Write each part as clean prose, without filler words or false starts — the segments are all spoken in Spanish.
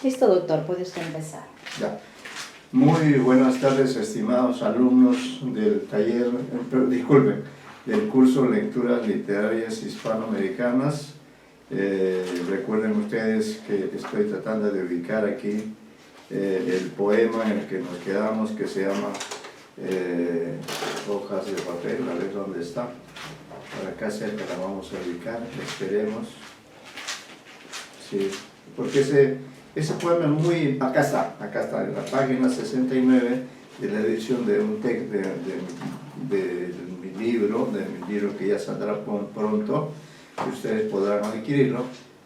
Listo, doctor, puede usted empezar. Ya. Muy buenas tardes, estimados alumnos del taller, disculpen, del curso Lecturas Literarias Hispanoamericanas. Recuerden ustedes que estoy tratando de ubicar aquí el poema en el que nos quedamos, que se llama Hojas de Papel. A ver dónde está. Por acá cerca la vamos a ubicar, esperemos. Sí, porque ese poema es muy... Acá está, en la página 69 de la edición de un texto de mi libro que ya saldrá pronto, que ustedes podrán adquirirlo.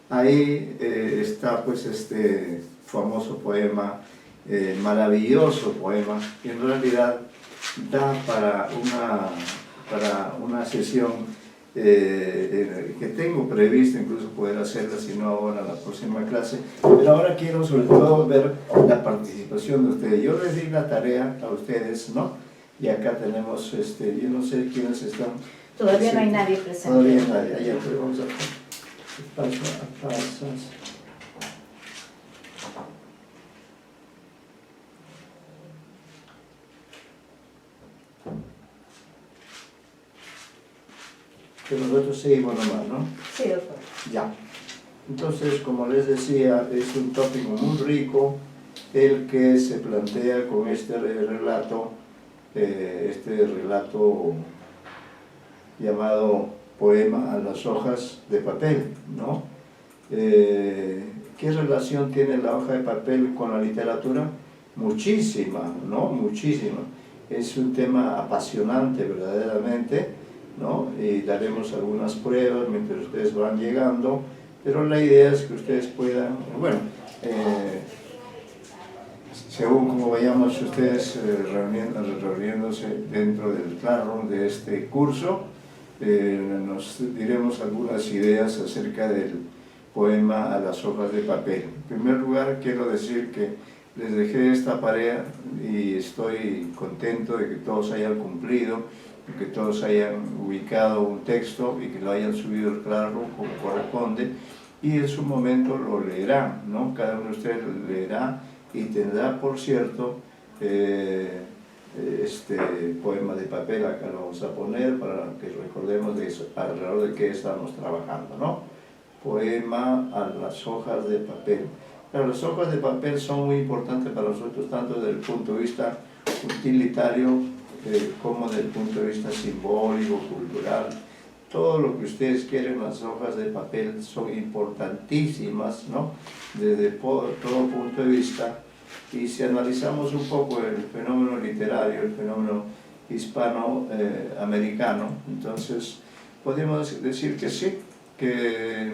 Ahí está pues este famoso poema, maravilloso poema, que en realidad da para una sesión que tengo previsto incluso poder hacerla, si no ahora, la próxima clase, pero ahora quiero sobre todo ver la participación de ustedes. Yo les di la tarea a ustedes, ¿no? Y acá tenemos, yo no sé quiénes están. Todavía no hay nadie presente. Todavía nadie, allá pues vamos a paso. Que nosotros seguimos nomás, ¿no? Sí, doctor. Ya. Entonces, como les decía, es un tópico muy rico el que se plantea con este relato llamado Poema a las hojas de papel, ¿no? ¿Qué relación tiene la hoja de papel con la literatura? Muchísima, ¿no? Muchísima. Es un tema apasionante verdaderamente, ¿no? Y daremos algunas pruebas mientras ustedes van llegando, pero la idea es que ustedes puedan, bueno, según como vayamos ustedes reuniéndose dentro del classroom de este curso, nos diremos algunas ideas acerca del poema a las hojas de papel. En primer lugar, quiero decir que les dejé esta tarea y estoy contento de que todos hayan cumplido, que todos hayan ubicado un texto y que lo hayan subido al Classroom como corresponde, y en su momento lo leerán, ¿no? Cada uno de ustedes lo leerá y tendrá, por cierto, este poema de papel. Acá lo vamos a poner para que recordemos de eso, alrededor de qué estamos trabajando, ¿no? Poema a las hojas de papel. Pero las hojas de papel son muy importantes para nosotros, tanto desde el punto de vista utilitario como desde el punto de vista simbólico, cultural. Todo lo que ustedes quieren, las hojas de papel son importantísimas, ¿no? Desde todo punto de vista. Y si analizamos un poco el fenómeno literario, el fenómeno hispanoamericano, entonces podemos decir que sí, que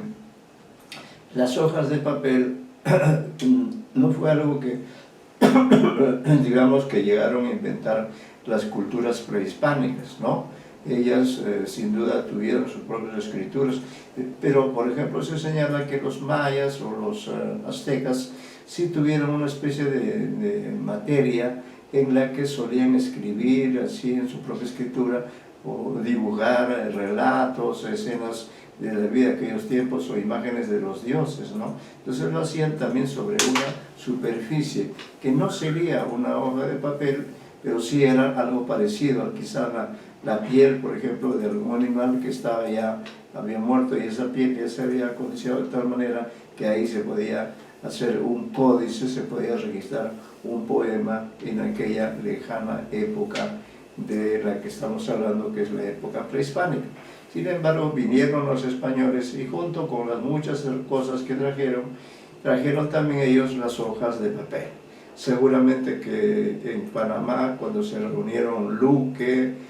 las hojas de papel no fue algo que, digamos, que llegaron a inventar las culturas prehispánicas, ¿no? Ellas sin duda tuvieron sus propias escrituras, pero por ejemplo se señala que los mayas o los aztecas sí tuvieron una especie de materia en la que solían escribir así en su propia escritura o dibujar relatos, escenas de la vida de aquellos tiempos o imágenes de los dioses, ¿no? Entonces lo hacían también sobre una superficie que no sería una hoja de papel, pero sí era algo parecido, quizá la piel, por ejemplo, de algún animal que estaba ya, había muerto, y esa piel ya se había acondicionado de tal manera que ahí se podía hacer un códice, se podía registrar un poema en aquella lejana época de la que estamos hablando, que es la época prehispánica. Sin embargo, vinieron los españoles y junto con las muchas cosas que trajeron también ellos las hojas de papel. Seguramente que en Panamá, cuando se reunieron Luque,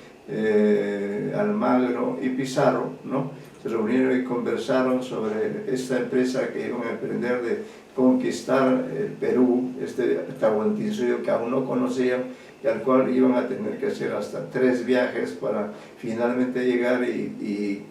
Almagro y Pizarro, ¿no? Se reunieron y conversaron sobre esta empresa que iban a emprender de conquistar el Perú, este Tahuantinsuyo que aún no conocían y al cual iban a tener que hacer hasta 3 viajes para finalmente llegar y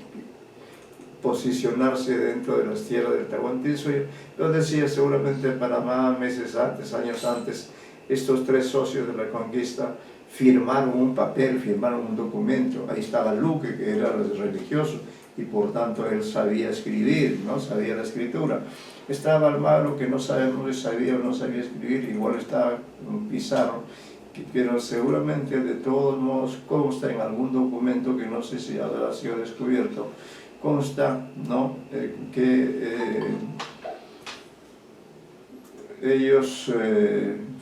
posicionarse dentro de las tierras del Tahuantinsuyo. Yo decía, seguramente en Panamá, meses antes, años antes, estos 3 socios de la conquista firmaron un papel, firmaron un documento. Ahí estaba Luque, que era religioso, y por tanto él sabía escribir, ¿no? Sabía la escritura. Estaba Almagro, que no sabemos si sabía o no sabía escribir, igual estaba Pizarro, pero seguramente de todos modos consta en algún documento, que no sé si ha sido descubierto, consta, ¿no? Que ellos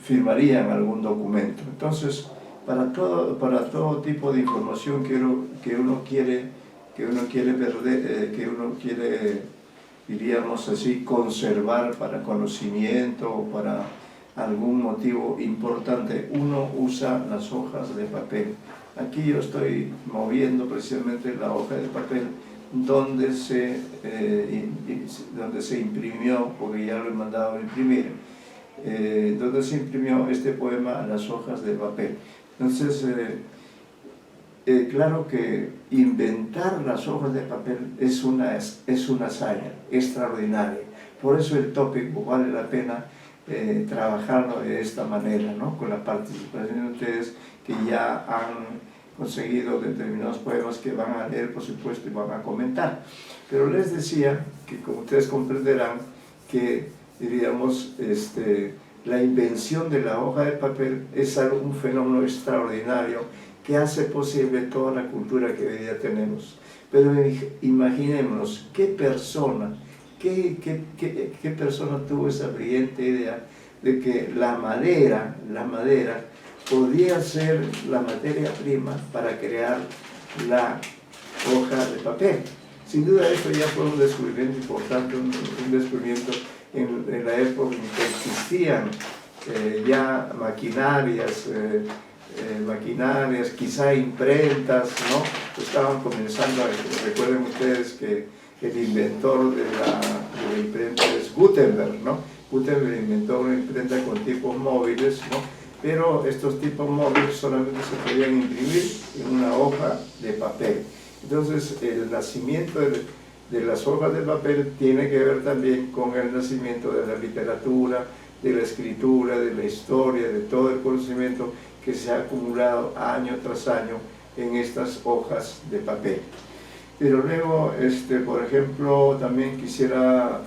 firmarían algún documento. Entonces, para todo tipo de información que uno quiere perder, que uno quiere, diríamos así, conservar para conocimiento o para algún motivo importante, uno usa las hojas de papel. Aquí yo estoy moviendo precisamente la hoja de papel donde se imprimió, porque ya lo he mandado a imprimir, donde se imprimió este poema a las hojas de papel. Entonces, claro que inventar las hojas de papel es una hazaña extraordinaria. Por eso el tópico vale la pena trabajarlo de esta manera, ¿no? Con la participación de ustedes, que ya han conseguido determinados poemas que van a leer, por supuesto, y van a comentar. Pero les decía que, como ustedes comprenderán, que, diríamos, la invención de la hoja de papel es un fenómeno extraordinario que hace posible toda la cultura que hoy día tenemos. Pero imaginémonos, ¿qué persona tuvo esa brillante idea de que la madera podía ser la materia prima para crear la hoja de papel? Sin duda esto ya fue un descubrimiento importante, un descubrimiento en la época en que existían ya maquinarias, quizá imprentas, ¿no? Estaban comenzando, recuerden ustedes que el inventor de la imprenta es Gutenberg, ¿no? Gutenberg inventó una imprenta con tipos móviles, ¿no? Pero estos tipos móviles solamente se podían imprimir en una hoja de papel. Entonces, el nacimiento de las hojas de papel tiene que ver también con el nacimiento de la literatura, de la escritura, de la historia, de todo el conocimiento que se ha acumulado año tras año en estas hojas de papel. Pero luego, por ejemplo, también quisiera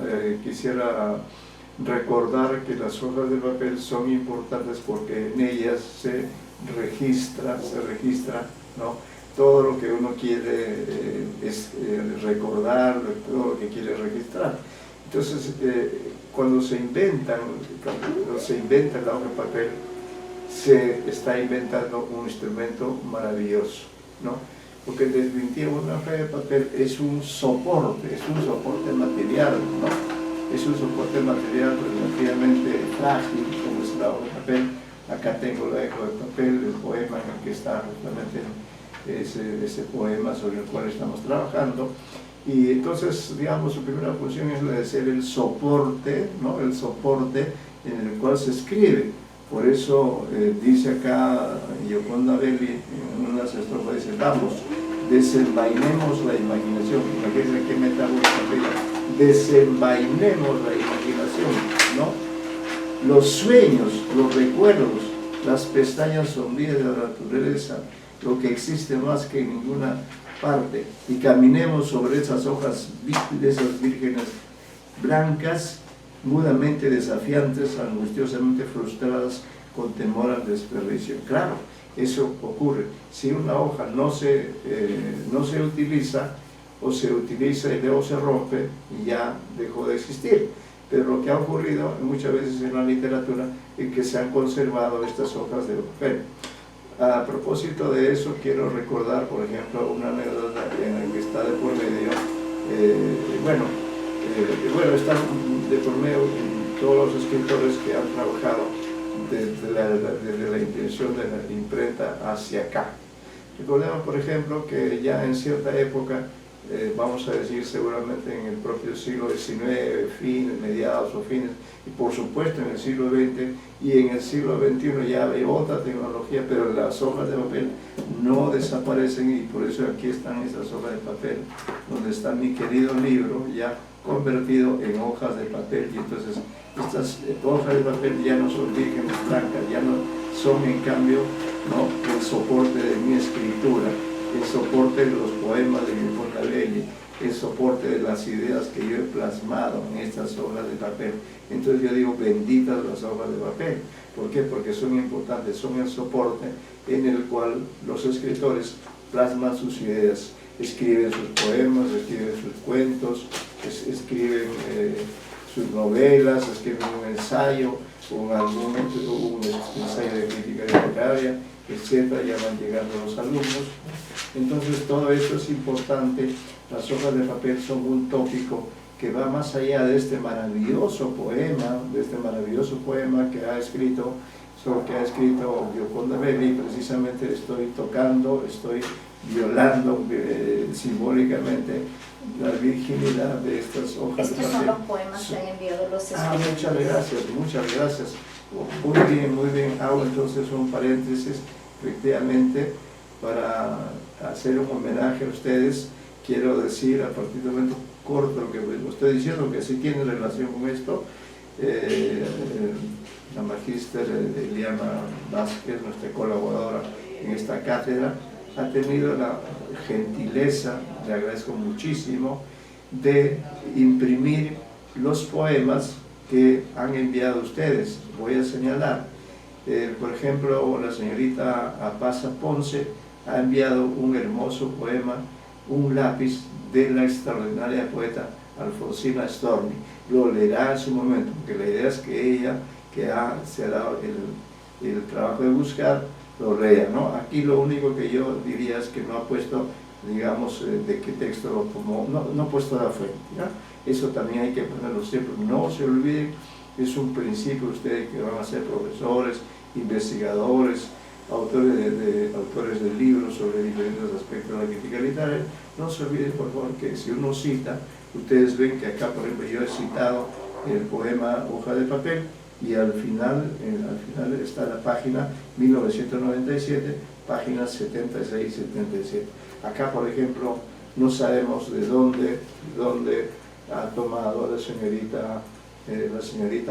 recordar que las hojas de papel son importantes porque en ellas se registra, ¿no? Todo lo que uno quiere recordar, todo lo que quiere registrar. Entonces, cuando se inventa la hoja de papel, se está inventando un instrumento maravilloso, ¿no? Porque en definitiva una hoja de papel es un soporte material, ¿no? Es un soporte material relativamente frágil, como es la hoja de papel. Acá tengo la hoja de papel, el poema en el que está justamente ese poema sobre el cual estamos trabajando. Y entonces, digamos, su primera función es la de ser el soporte, ¿no? El soporte en el cual se escribe. Por eso dice acá Gioconda Belli, en una de las estrofas, dice: vamos, desenvainemos la imaginación. Imagínense qué metáfora, desenvainemos la imaginación, ¿no? Los sueños, los recuerdos, las pestañas sombrías de la naturaleza, lo que existe más que en ninguna parte, y caminemos sobre esas hojas de esas vírgenes blancas, mudamente desafiantes, angustiosamente frustradas, con temor al desperdicio. Claro, eso ocurre. Si una hoja no se utiliza, o se utiliza y luego se rompe, y ya dejó de existir. Pero lo que ha ocurrido muchas veces en la literatura es que se han conservado estas hojas de papel. A propósito de eso, quiero recordar, por ejemplo, una anécdota en la que está de por medio, están de por medio todos los escritores que han trabajado desde la intención de la imprenta hacia acá. Recordemos, por ejemplo, que ya en cierta época, vamos a decir seguramente en el propio siglo XIX, mediados o fines, y por supuesto en el siglo XX y en el siglo XXI ya hay otra tecnología, pero las hojas de papel no desaparecen, y por eso aquí están estas hojas de papel, donde está mi querido libro ya convertido en hojas de papel. Y entonces estas hojas de papel ya no son vírgenes blancas, ya no son en cambio, ¿no?, el soporte de mi escritura, el soporte soporte de los poemas de mi Belli, el soporte de las ideas que yo he plasmado en estas hojas de papel. Entonces yo digo, benditas las hojas de papel. ¿Por qué? Porque son importantes, son el soporte en el cual los escritores plasman sus ideas, escriben sus poemas, escriben sus cuentos, escriben sus novelas, escriben un ensayo, un ensayo de crítica literaria, etcétera, ya van llegando los alumnos. Entonces todo esto es importante. Las hojas de papel son un tópico que va más allá de este maravilloso poema, que ha escrito Gioconda Belli. Precisamente estoy tocando, estoy violando simbólicamente la virginidad de estas hojas de papel. Estos son los poemas que han enviado los escritores. Muchas gracias. Muy bien. Hago entonces un paréntesis, efectivamente, para hacer un homenaje a ustedes. Quiero decir, a partir de un momento corto, lo que estoy diciendo, que sí tiene relación con esto. La magíster Eliana Vázquez, nuestra colaboradora en esta cátedra, ha tenido la gentileza, le agradezco muchísimo, de imprimir los poemas que han enviado ustedes. Voy a señalar, por ejemplo, la señorita Apasa Ponce ha enviado un hermoso poema, Un lápiz, de la extraordinaria poeta Alfonsina Storni. Lo leerá en su momento, porque la idea es que ella, se ha dado el trabajo de buscar, lo lea, ¿no? Aquí lo único que yo diría es que no ha puesto, digamos, de qué texto lo tomó, no ha puesto la fuente, ¿no? Eso también hay que ponerlo siempre. No se olviden, es un principio, ustedes que van a ser profesores, investigadores, autores de libros sobre diferentes aspectos de la crítica literaria. No se olviden, por favor, que si uno cita, ustedes ven que acá, por ejemplo, yo he citado el poema Hoja de Papel, y al final está la página 1997, páginas 76 y 77. Acá, por ejemplo, no sabemos de dónde ha tomado la señorita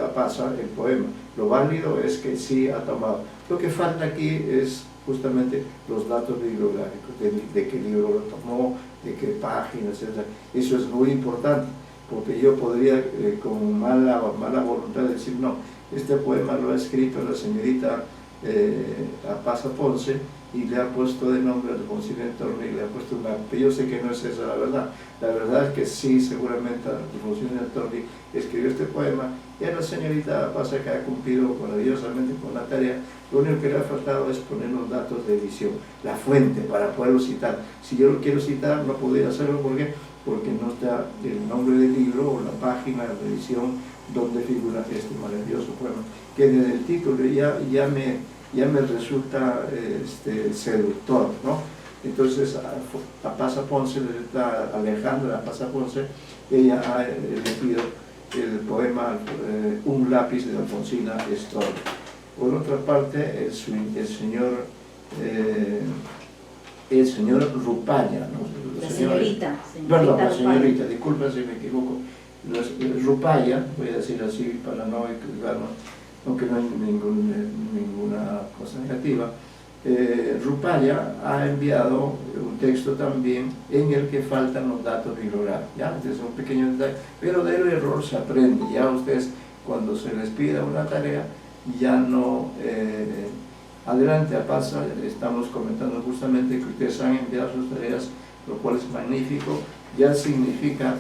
Apasa el poema. Lo válido es que sí ha tomado. Lo que falta aquí es justamente los datos bibliográficos, de qué libro lo tomó, de qué páginas, etc. Eso es muy importante, porque yo podría con mala voluntad decir, no, este poema lo ha escrito la señorita Apasa Ponce y le ha puesto de nombre Alfonsina Storni, y le ha puesto una... Yo sé que no es esa la verdad. La verdad es que sí, seguramente Alfonsina Storni escribió este poema, y a la señorita Apasa, que ha cumplido maravillosamente con la tarea. Lo único que le ha faltado es poner los datos de edición, la fuente, para poderlo citar. Si yo lo quiero citar, no podría hacerlo. ¿Por qué? Porque no está el nombre del libro o la página de edición donde figura este maravilloso poema, que desde el título ya me resulta seductor, ¿no? Entonces, a Apasa Ponce, Alejandra Apasa Ponce, ella ha elegido el poema Un lápiz, de Alfonsina Storni. Por otra parte, el señor Rupalla, ¿no? La señorita señorita, disculpen si me equivoco. Rupalla, voy a decir así para no equivocarnos, aunque no hay ninguna cosa negativa. Rupalla ha enviado un texto también en el que faltan los datos bibliográficos. ¿Ya? Este es un pequeño detalle, pero del error se aprende. Ya ustedes, cuando se les pida una tarea, ya no... adelante, Apasa, estamos comentando justamente que ustedes han enviado sus tareas, lo cual es magnífico. Ya significa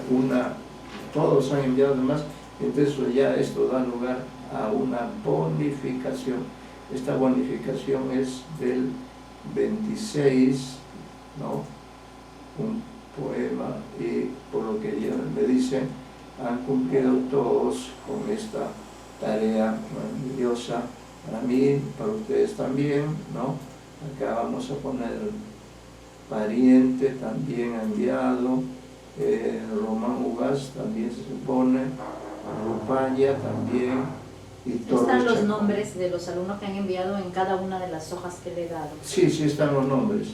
todos han enviado además, entonces ya esto da lugar a una bonificación. Esta bonificación es del 26, ¿no? Un poema, y por lo que ya me dicen, han cumplido todos con esta tarea maravillosa, para mí, para ustedes también, ¿no? Acá vamos a poner pariente, también ha enviado, Román Ugas también se supone, Rupalla también, y Torres. ¿Están los nombres de los alumnos que han enviado en cada una de las hojas que le he dado? Sí, están los nombres.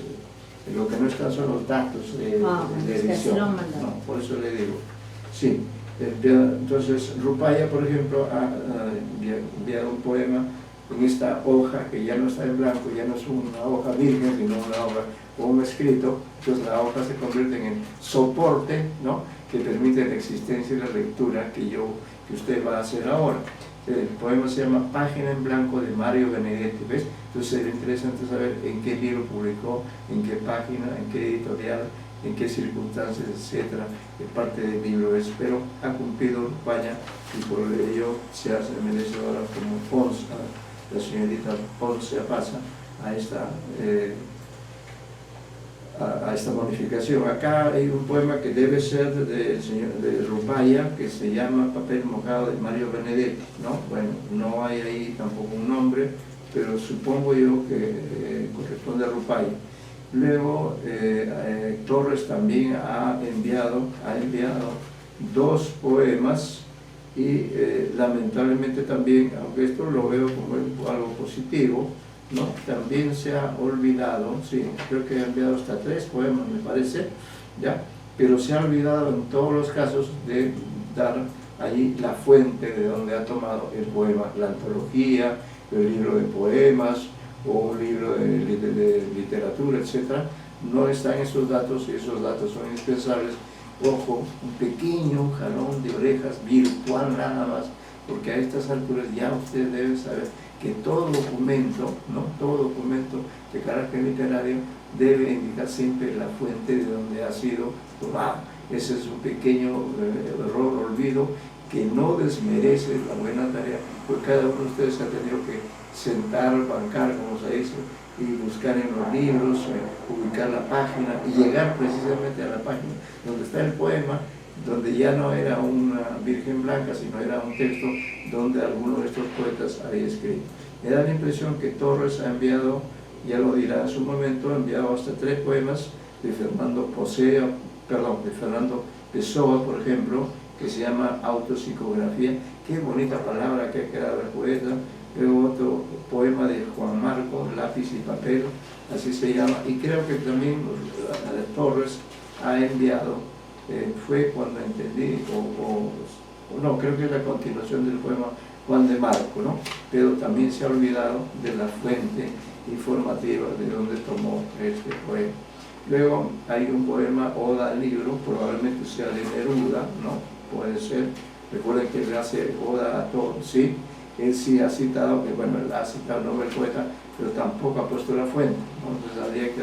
Lo que no están son los datos de edición. No, por eso le digo. Sí. Entonces, Rupalla, por ejemplo, ha enviado un poema en esta hoja que ya no está en blanco, ya no es una hoja virgen, sino una hoja o un escrito. Entonces la hoja se convierte en soporte, ¿no?, que permite la existencia y la lectura que usted va a hacer ahora. El poema se llama Página en Blanco de Mario Benedetti, ¿ves? Entonces sería interesante saber en qué libro publicó, en qué página, en qué editorial, en qué circunstancias, etcétera, de parte del libro. Espero ha cumplido España y por ello se hace merecedora como Ponce, la señorita Ponce pasa a esta bonificación. Acá hay un poema que debe ser de Rupaya, que se llama Papel Mojado de Mario Benedetti, ¿no? Bueno, no hay ahí tampoco un nombre, pero supongo yo que corresponde a Rupaya. Luego Torres también ha enviado 2 poemas y lamentablemente también, aunque esto lo veo como algo positivo, ¿no?, también se ha olvidado, sí, creo que ha enviado hasta 3 poemas, me parece, ¿ya? Pero se ha olvidado en todos los casos de dar ahí la fuente de donde ha tomado el poema, la antología, el libro de poemas o un libro de literatura, etc. No están esos datos y esos datos son indispensables. Ojo, un pequeño jalón de orejas virtual nada más, porque a estas alturas ya usted debe saber que todo documento, ¿no?, todo documento de carácter literario debe indicar siempre la fuente de donde ha sido tomado. Ese es un pequeño error, olvido, que no desmerece la buena tarea, porque cada uno de ustedes ha tenido que sentar, bancar, como se dice, y buscar en los libros, ubicar la página y llegar precisamente a la página donde está el poema, donde ya no era una virgen blanca, sino era un texto donde alguno de estos poetas había escrito. Me da la impresión que Torres ha enviado, ya lo dirá en su momento, ha enviado hasta 3 poemas de Fernando Pessoa, por ejemplo, que se llama Autopsicografía. Qué bonita palabra que ha creado el poeta. Luego otro poema de Juan Marco, Lápiz y Papel, así se llama, y creo que también Torres ha enviado, fue cuando entendí, o no, creo que es la continuación del poema Juan de Marco, ¿no? Pero también se ha olvidado de la fuente informativa de donde tomó este poema. Luego hay un poema, Oda al libro, probablemente sea de Neruda, ¿no? Puede ser. Recuerden que le hace Oda a todos, ¿sí? Él sí ha citado, que bueno, él ha citado el nombre del poeta, pero tampoco ha puesto la fuente, ¿no? Entonces habría que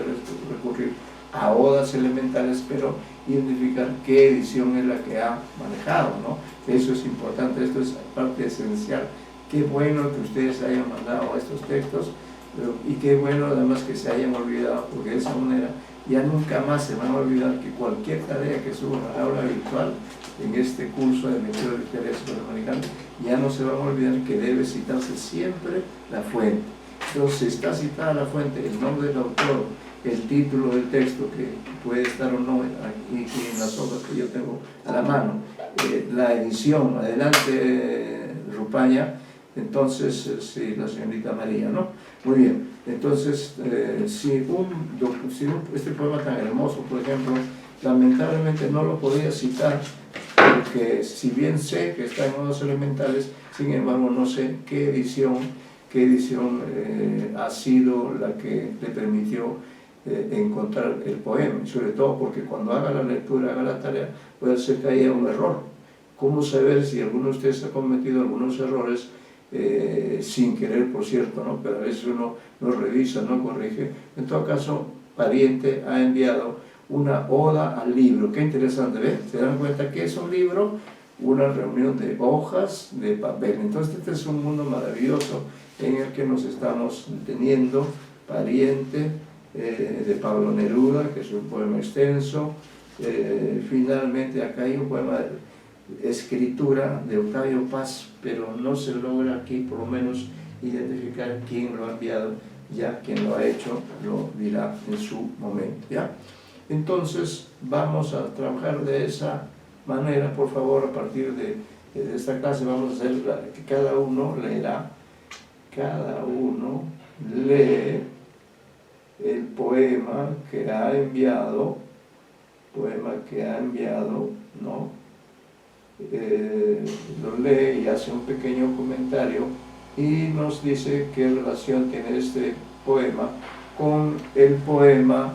recurrir a odas elementales, pero identificar qué edición es la que ha manejado, ¿no? Eso es importante, esto es parte esencial. Qué bueno que ustedes hayan mandado estos textos, y qué bueno además que se hayan olvidado, porque de esa manera ya nunca más se van a olvidar que cualquier tarea que suban al aula virtual en este curso de lectura literaria hispanoamericana, ya no se van a olvidar que debe citarse siempre la fuente. Entonces, si está citada la fuente, el nombre del autor, el título del texto, que puede estar o no aquí en las hojas que yo tengo a la mano, la edición, adelante Rupaya, entonces, sí, la señorita María, ¿no? Muy bien, entonces, si este poema tan hermoso, por ejemplo, lamentablemente no lo podía citar, porque si bien sé que está en modos elementales, sin embargo no sé qué edición ha sido la que le permitió encontrar el poema, y sobre todo porque cuando haga la lectura, haga la tarea, puede ser que haya un error. ¿Cómo saber si alguno de ustedes ha cometido algunos errores sin querer, por cierto, ¿no? Pero a veces uno no revisa, no corrige? En todo caso, Pariente ha enviado una oda al libro. Qué interesante, ¿ves? ¿Se dan cuenta que es un libro? Una reunión de hojas de papel. Entonces este es un mundo maravilloso en el que nos estamos teniendo. Pariente, de Pablo Neruda, que es un poema extenso. Finalmente acá hay un poema de escritura de Octavio Paz, pero no se logra aquí por lo menos identificar quién lo ha enviado. Ya quien lo ha hecho lo dirá en su momento, ¿ya? Entonces vamos a trabajar de esa manera. Por favor, a partir de esta clase vamos a hacer que cada uno lee el poema que ha enviado, ¿no? Lo lee y hace un pequeño comentario y nos dice qué relación tiene este poema con el poema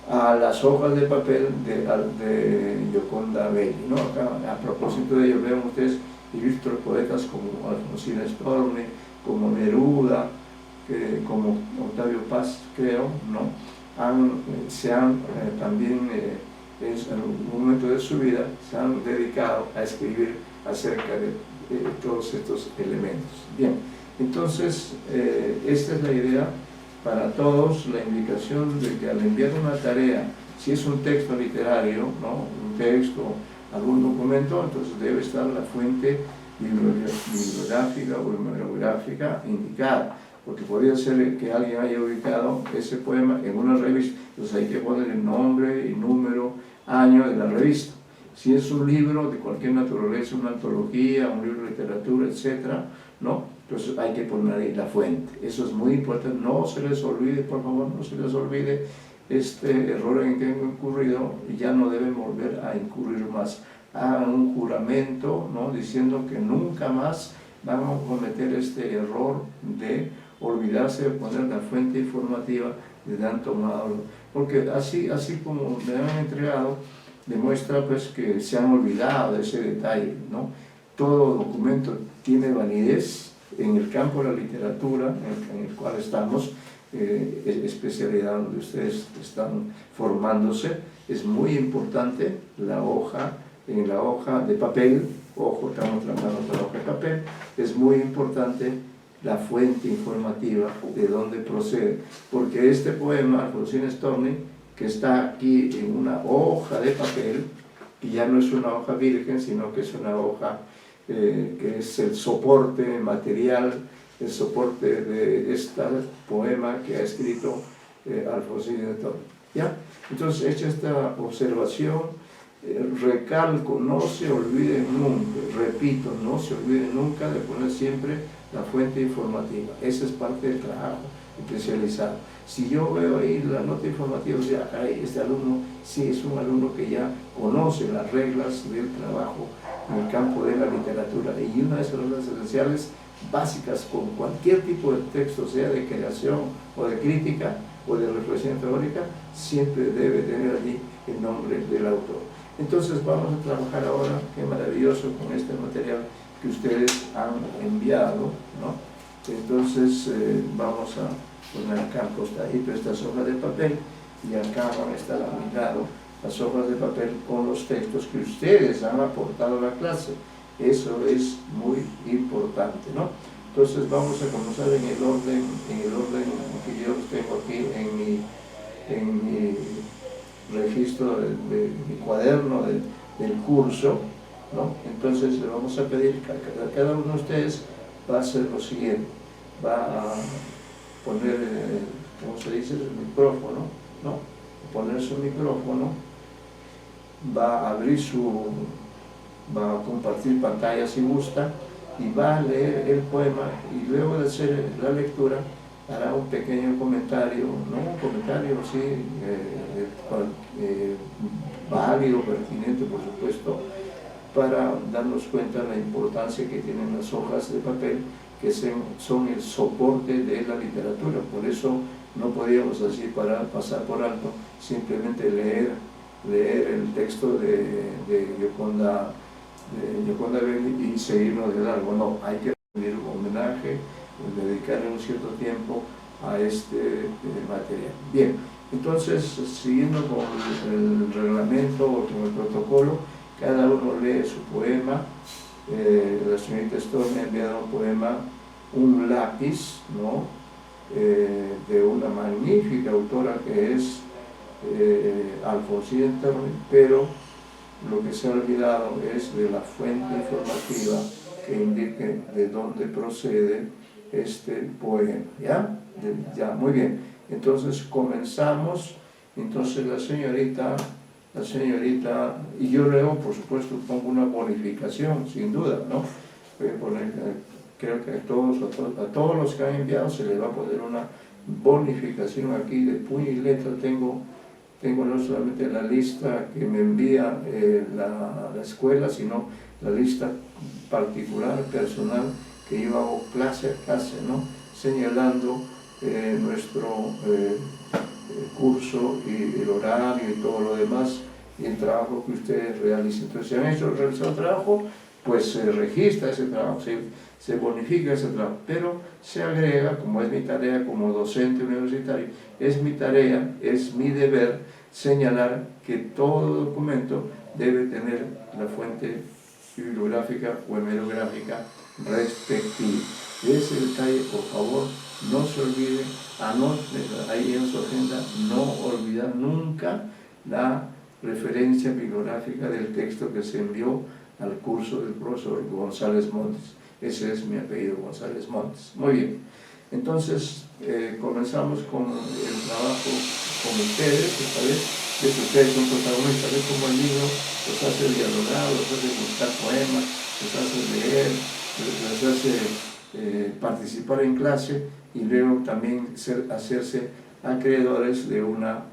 A las hojas de papel de Gioconda Belli, ¿no? Acá, a propósito de ello, vean ustedes ilustros poetas como Alfonsina Storni, como Neruda, como Octavio Paz, creo, ¿no? También en algún momento de su vida se han dedicado a escribir acerca de todos estos elementos. Bien, entonces esta es la idea para todos, la indicación de que al enviar una tarea, si es un texto literario, ¿no? Un texto, algún documento, entonces debe estar la fuente bibliográfica o bibliográfica indicada, porque podría ser que alguien haya ubicado ese poema en una revista, entonces hay que poner el nombre y número, año de la revista. Si es un libro de cualquier naturaleza, una antología, un libro de literatura, etcétera, ¿no? Entonces hay que poner ahí la fuente. Eso es muy importante. No se les olvide, por favor, no se les olvide este error en que han incurrido y ya no deben volver a incurrir más. Hagan un juramento, ¿no? Diciendo que nunca más van a cometer este error de olvidarse de poner la fuente informativa de han tomado. Porque así como me han entregado, demuestra pues que se han olvidado de ese detalle, ¿no? Todo documento tiene validez en el campo de la literatura en el cual estamos, especialidad donde ustedes están formándose. Es muy importante la hoja, en la hoja de papel, ojo, estamos trabajando con la hoja de papel, es muy importante la fuente informativa de dónde procede, porque este poema, Alfonsina Storni, que está aquí en una hoja de papel, y ya no es una hoja virgen, sino que es una hoja que es el soporte material, el soporte de este poema que ha escrito Alfonsina Storni. ¿Ya? Entonces, hecha esta observación, recalco, no se olviden nunca, repito, no se olviden nunca de poner siempre la fuente informativa. Esa es parte del trabajo especializado. Si yo veo ahí la nota informativa, o sea, este alumno sí es un alumno que ya conoce las reglas del trabajo en el campo de la literatura, y una de esas reglas esenciales básicas con cualquier tipo de texto, sea de creación o de crítica o de reflexión teórica, siempre debe tener allí el nombre del autor. Entonces vamos a trabajar ahora, qué maravilloso, con este material que ustedes han enviado, ¿no? Entonces vamos a poner acá al costadito estas hojas de papel, y acá van a estar a mi lado las hojas de papel con los textos que ustedes han aportado a la clase. Eso es muy importante, ¿no? Entonces vamos a comenzar en el orden que yo tengo aquí en mi registro de mi cuaderno del curso, ¿no? Entonces le vamos a pedir que cada uno de ustedes va a hacer lo siguiente: va a poner, ¿cómo se dice?, el micrófono, ¿no? Poner su micrófono, va a abrir va a compartir pantalla si gusta, y va a leer el poema, y luego de hacer la lectura hará un pequeño comentario, no un comentario, sí, válido, pertinente, por supuesto, para darnos cuenta de la importancia que tienen las hojas de papel, que son el soporte de la literatura. Por eso no podíamos así pasar por alto, simplemente leer el texto de Gioconda Belli y seguirnos de largo. No, hay que rendir un homenaje, dedicarle un cierto tiempo a este material. Bien, entonces, siguiendo con el reglamento o con el protocolo, cada uno lee su poema. La señorita Storni me ha enviado un poema, un lápiz, ¿no? De una magnífica autora que es Alfonsina Storni, pero lo que se ha olvidado es de la fuente informativa que indique de dónde procede este poema. ¿Ya? Ya, muy bien. Entonces comenzamos. Entonces la señorita, y yo luego por supuesto pongo una bonificación, sin duda, ¿no? Voy a poner, creo que a todos los que han enviado se les va a poner una bonificación aquí de puño y letra. Tengo no solamente la lista que me envía la escuela, sino la lista particular, personal, que yo clase a clase, ¿no? Señalando nuestro curso y el horario y todo lo demás y el trabajo que ustedes realicen. Entonces, si han realizado trabajo, pues se registra ese trabajo, se bonifica ese trabajo, pero se agrega, como es mi tarea como docente universitario, es mi tarea, es mi deber señalar que todo documento debe tener la fuente bibliográfica o hemerográfica respectiva. Ese detalle, por favor, no se olvide, anote ahí en su agenda, no olvidar nunca la referencia bibliográfica del texto que se envió al curso del profesor González Montes. Ese es mi apellido, González Montes. Muy bien, entonces comenzamos con el trabajo con ustedes, esta vez, que ustedes son protagonistas, es como el libro los hace dialogar, los hace buscar poemas, los hace leer, los hace participar en clase y luego también hacerse acreedores de una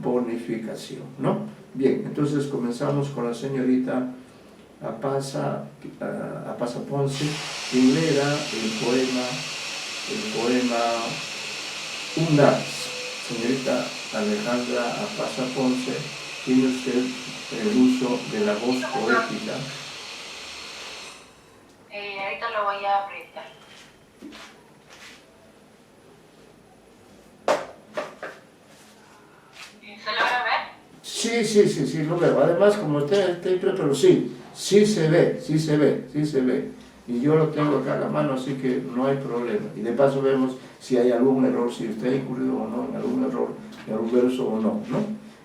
bonificación, ¿no? Bien, entonces comenzamos con la señorita Apasa Ponce, quien leerá el poema Un lápiz. Señorita Alejandra Apasa Ponce, tiene usted el uso de la voz poética. Ahorita lo voy a apretar. ¿Se logra ver? Sí, lo veo. Además, como usted pero sí se ve. Y yo lo tengo acá a la mano, así que no hay problema. Y de paso vemos si hay algún error, si usted ha incurrido o no en algún error, en algún verso o no, ¿no?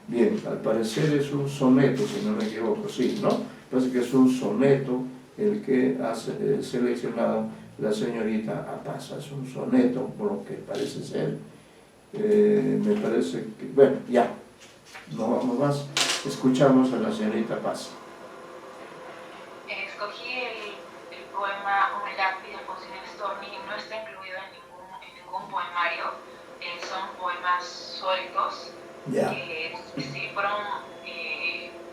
Bien, al parecer es un soneto, si no me equivoco, sí, ¿no? Parece que es un soneto el que ha seleccionado la señorita Apasa. Es un soneto, por lo que parece ser. Me parece que, bueno, ya, no vamos más. Escuchamos a la señorita Apasa. Escogí el poema Un lápiz de Alfonsina Storni, no está incluido en ningún poemario, son poemas sueltos que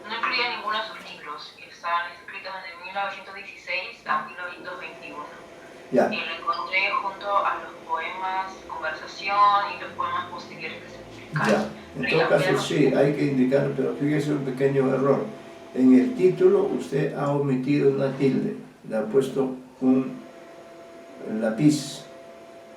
no incluyen ninguno de sus libros, estaban escritos desde 1916 a 1921. Ya. Lo encontré junto a los poemas Conversación y los poemas posteriores que se publicaron. Ya. En todo caso, sí, hay que indicar, pero fíjese un pequeño error. En el título usted ha omitido una tilde, le ha puesto un lápiz,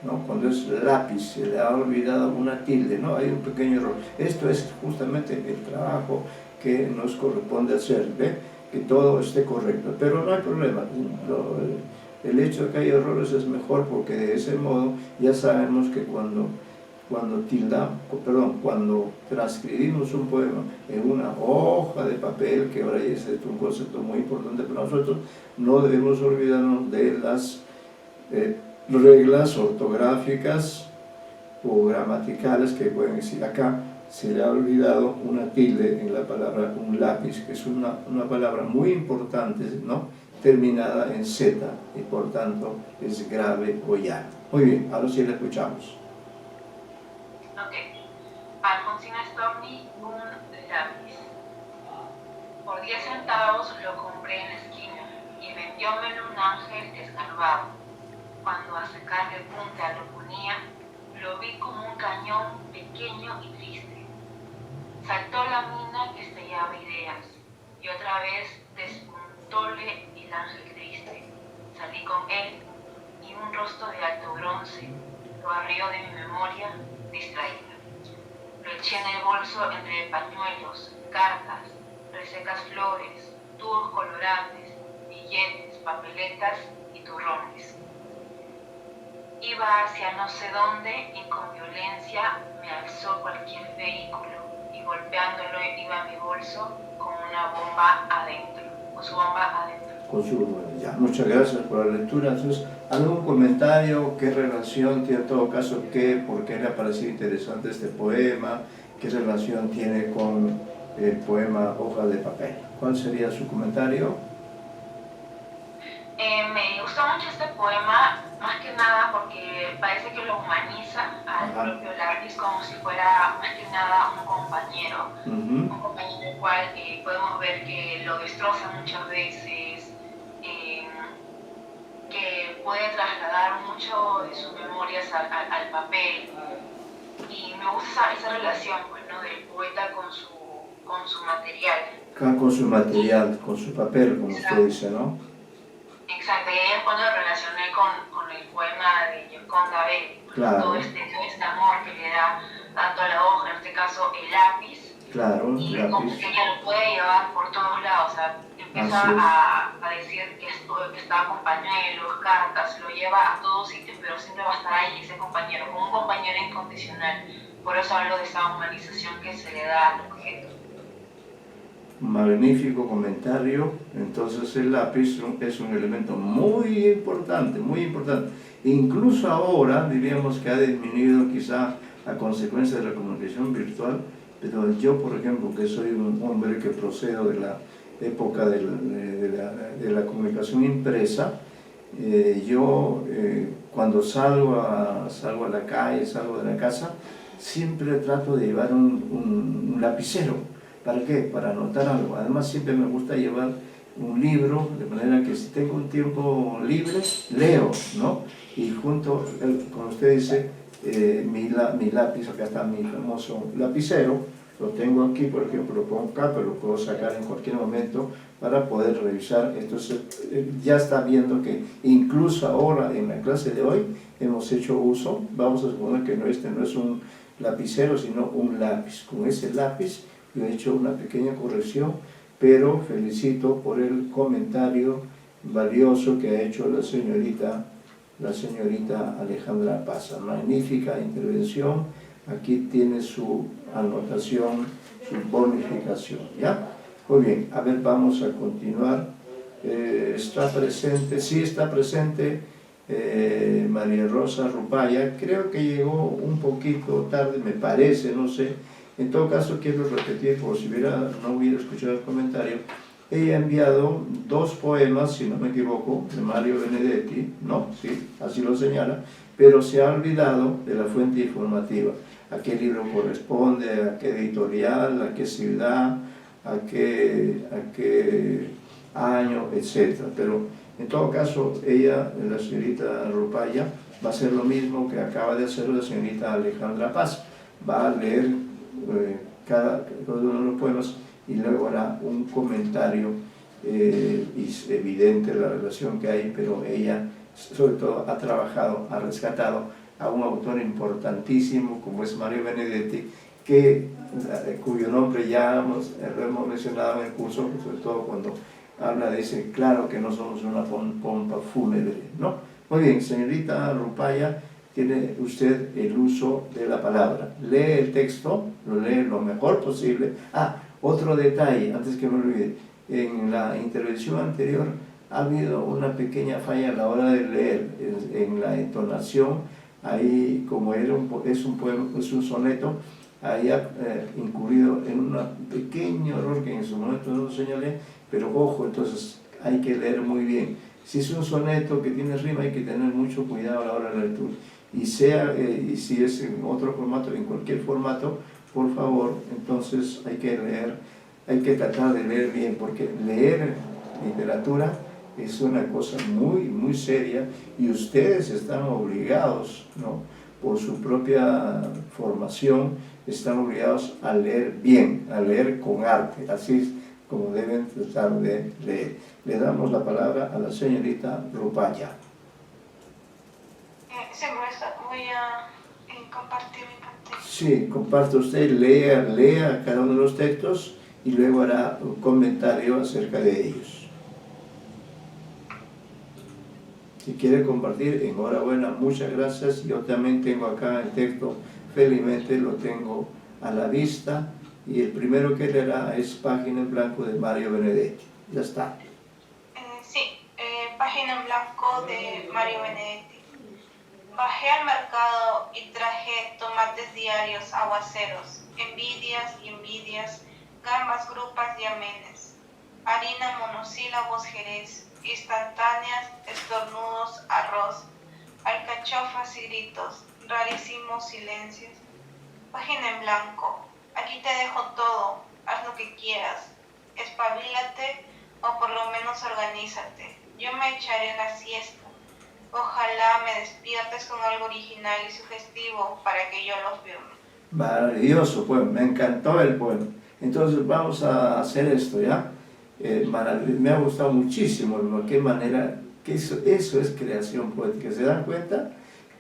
¿no? Cuando es lápiz se le ha olvidado una tilde, ¿no? Hay un pequeño error. Esto es justamente el trabajo que nos corresponde hacer, ¿ve? Que todo esté correcto, pero no hay problema. El hecho de que haya errores es mejor porque de ese modo ya sabemos que cuando transcribimos un poema en una hoja de papel, que ahora es un concepto muy importante para nosotros, no debemos olvidarnos de las reglas ortográficas o gramaticales que pueden decir. Acá se le ha olvidado una tilde en la palabra un lápiz, que es una palabra muy importante, ¿no? Terminada en Z y por tanto es grave o llano. Muy bien, ahora sí la escuchamos. Ok. Alfonsina Storni, un lápiz. Por 10 centavos lo compré en la esquina y vendiómelo un ángel desgarbado. Cuando a sacarle punta lo ponía, lo vi como un cañón pequeño y triste. Saltó la mina que estallaba ideas y otra vez despuntóle el ángel triste. Salí con él y un rostro de alto bronce lo arreó de mi memoria distraída. Lo eché en el bolso entre pañuelos, cartas, resecas flores, tubos colorantes, billetes, papeletas y turrones. Iba hacia no sé dónde y con violencia me alzó cualquier vehículo y golpeándolo iba a mi bolso con una bomba adentro, con su bomba adentro. Ya, muchas gracias por la lectura. Entonces, ¿algún comentario? ¿Qué relación tiene en todo caso? ¿Por qué le ha parecido interesante este poema? ¿Qué relación tiene con el poema Hoja de Papel? ¿Cuál sería su comentario? Me gustó mucho este poema, más que nada porque parece que lo humaniza al propio lápiz como si fuera más que nada un compañero, un compañero el cual podemos ver que lo destroza muchas veces, que puede trasladar mucho de sus memorias al papel. Y me gusta esa relación, pues, ¿no? Del poeta con su material. Con su material, con su papel, como Exacto. usted dice, ¿no? Exacto, y ahí es cuando lo relacioné con el poema de Gioconda Belli, Claro. todo este amor que le da tanto a la hoja, en este caso el lápiz, Claro, y lápiz. como que ella lo puede llevar por todos lados, o sea, empieza a decir que está con pañuelos, cartas, lo lleva a todos sitios, pero siempre va a estar ahí ese compañero, como un compañero incondicional. Por eso hablo de esa humanización que se le da al objeto. Magnífico comentario. Entonces el lápiz es un elemento muy importante, muy importante. Incluso ahora diríamos que ha disminuido quizá a consecuencia de la comunicación virtual, pero yo, por ejemplo, que soy un hombre que procedo de la época de la comunicación impresa, yo cuando salgo a la calle, salgo de la casa, siempre trato de llevar un lapicero. ¿Para qué? Para anotar algo. Además siempre me gusta llevar un libro, de manera que si tengo un tiempo libre, leo, ¿no? Y junto, como usted dice, mi lápiz, acá está mi famoso lapicero, lo tengo aquí, por ejemplo, lo pongo acá, pero lo puedo sacar en cualquier momento para poder revisar. Entonces ya está viendo que incluso ahora en la clase de hoy hemos hecho uso, vamos a suponer que este no es un lapicero, sino un lápiz. Con ese lápiz yo he hecho una pequeña corrección, pero felicito por el comentario valioso que ha hecho la señorita Alejandra Paza. Magnífica intervención. Aquí tiene su anotación, su bonificación, ¿ya? Muy bien, a ver, vamos a continuar. Está presente, sí está presente María Rosa Rupaya. Creo que llegó un poquito tarde, me parece, no sé. En todo caso, quiero repetir, por si no hubiera escuchado el comentario, ella ha enviado 2 poemas, si no me equivoco, de Mario Benedetti, ¿no? Sí, así lo señala, pero se ha olvidado de la fuente informativa. ¿A qué libro corresponde? ¿A qué editorial? ¿A qué ciudad? ¿A qué año? Etcétera. Pero en todo caso, ella, la señorita Rupaya, va a hacer lo mismo que acaba de hacer la señorita Alejandra Paz. Va a leer cada uno de los poemas y luego hará un comentario y es evidente la relación que hay, pero ella sobre todo ha trabajado, ha rescatado a un autor importantísimo como es Mario Benedetti, cuyo nombre ya lo hemos mencionado en el curso, sobre todo cuando habla de ese claro que no somos una pompa fúnebre, ¿no? Muy bien, señorita Rupaya, tiene usted el uso de la palabra. Lee el texto, lo lee lo mejor posible. Otro detalle, antes que me olvide, en la intervención anterior ha habido una pequeña falla a la hora de leer, en la entonación. Ahí, como es un soneto, ahí ha incurrido en un pequeño error que en su momento no lo señalé, pero ojo, entonces hay que leer muy bien. Si es un soneto que tiene rima, hay que tener mucho cuidado a la hora de la lectura. Y si es en otro formato, en cualquier formato, por favor, entonces hay que tratar de leer bien, porque leer literatura es una cosa muy, muy seria y ustedes están obligados, ¿no? Por su propia formación, están obligados a leer bien, a leer con arte, así es como deben tratar de leer. Le damos la palabra a la señorita Rupaya. Sí, maestra, voy a compartir mi pantalla. Sí, comparte usted, lea cada uno de los textos y luego hará un comentario acerca de ellos. Si quiere compartir, enhorabuena, muchas gracias. Yo también tengo acá el texto, felizmente lo tengo a la vista, y el primero que leerá es Página en Blanco de Mario Benedetti. Ya está. Sí, Página en Blanco de Mario Benedetti. Bajé al mercado y traje tomates diarios, aguaceros, envidias, gambas, grupas y amenes, harina, monosílabos, jerez, instantáneas, estornudos, arroz, alcachofas y gritos, rarísimos silencios. Página en blanco. Aquí te dejo todo, haz lo que quieras, espabilate o por lo menos organízate. Yo me echaré la siesta. Ojalá me despiertes con algo original y sugestivo para que yo lo firme. Maravilloso poema, me encantó el poema. Entonces vamos a hacer esto, ¿ya? Me ha gustado muchísimo, ¿no? Qué manera, que eso es creación poética. ¿Se dan cuenta?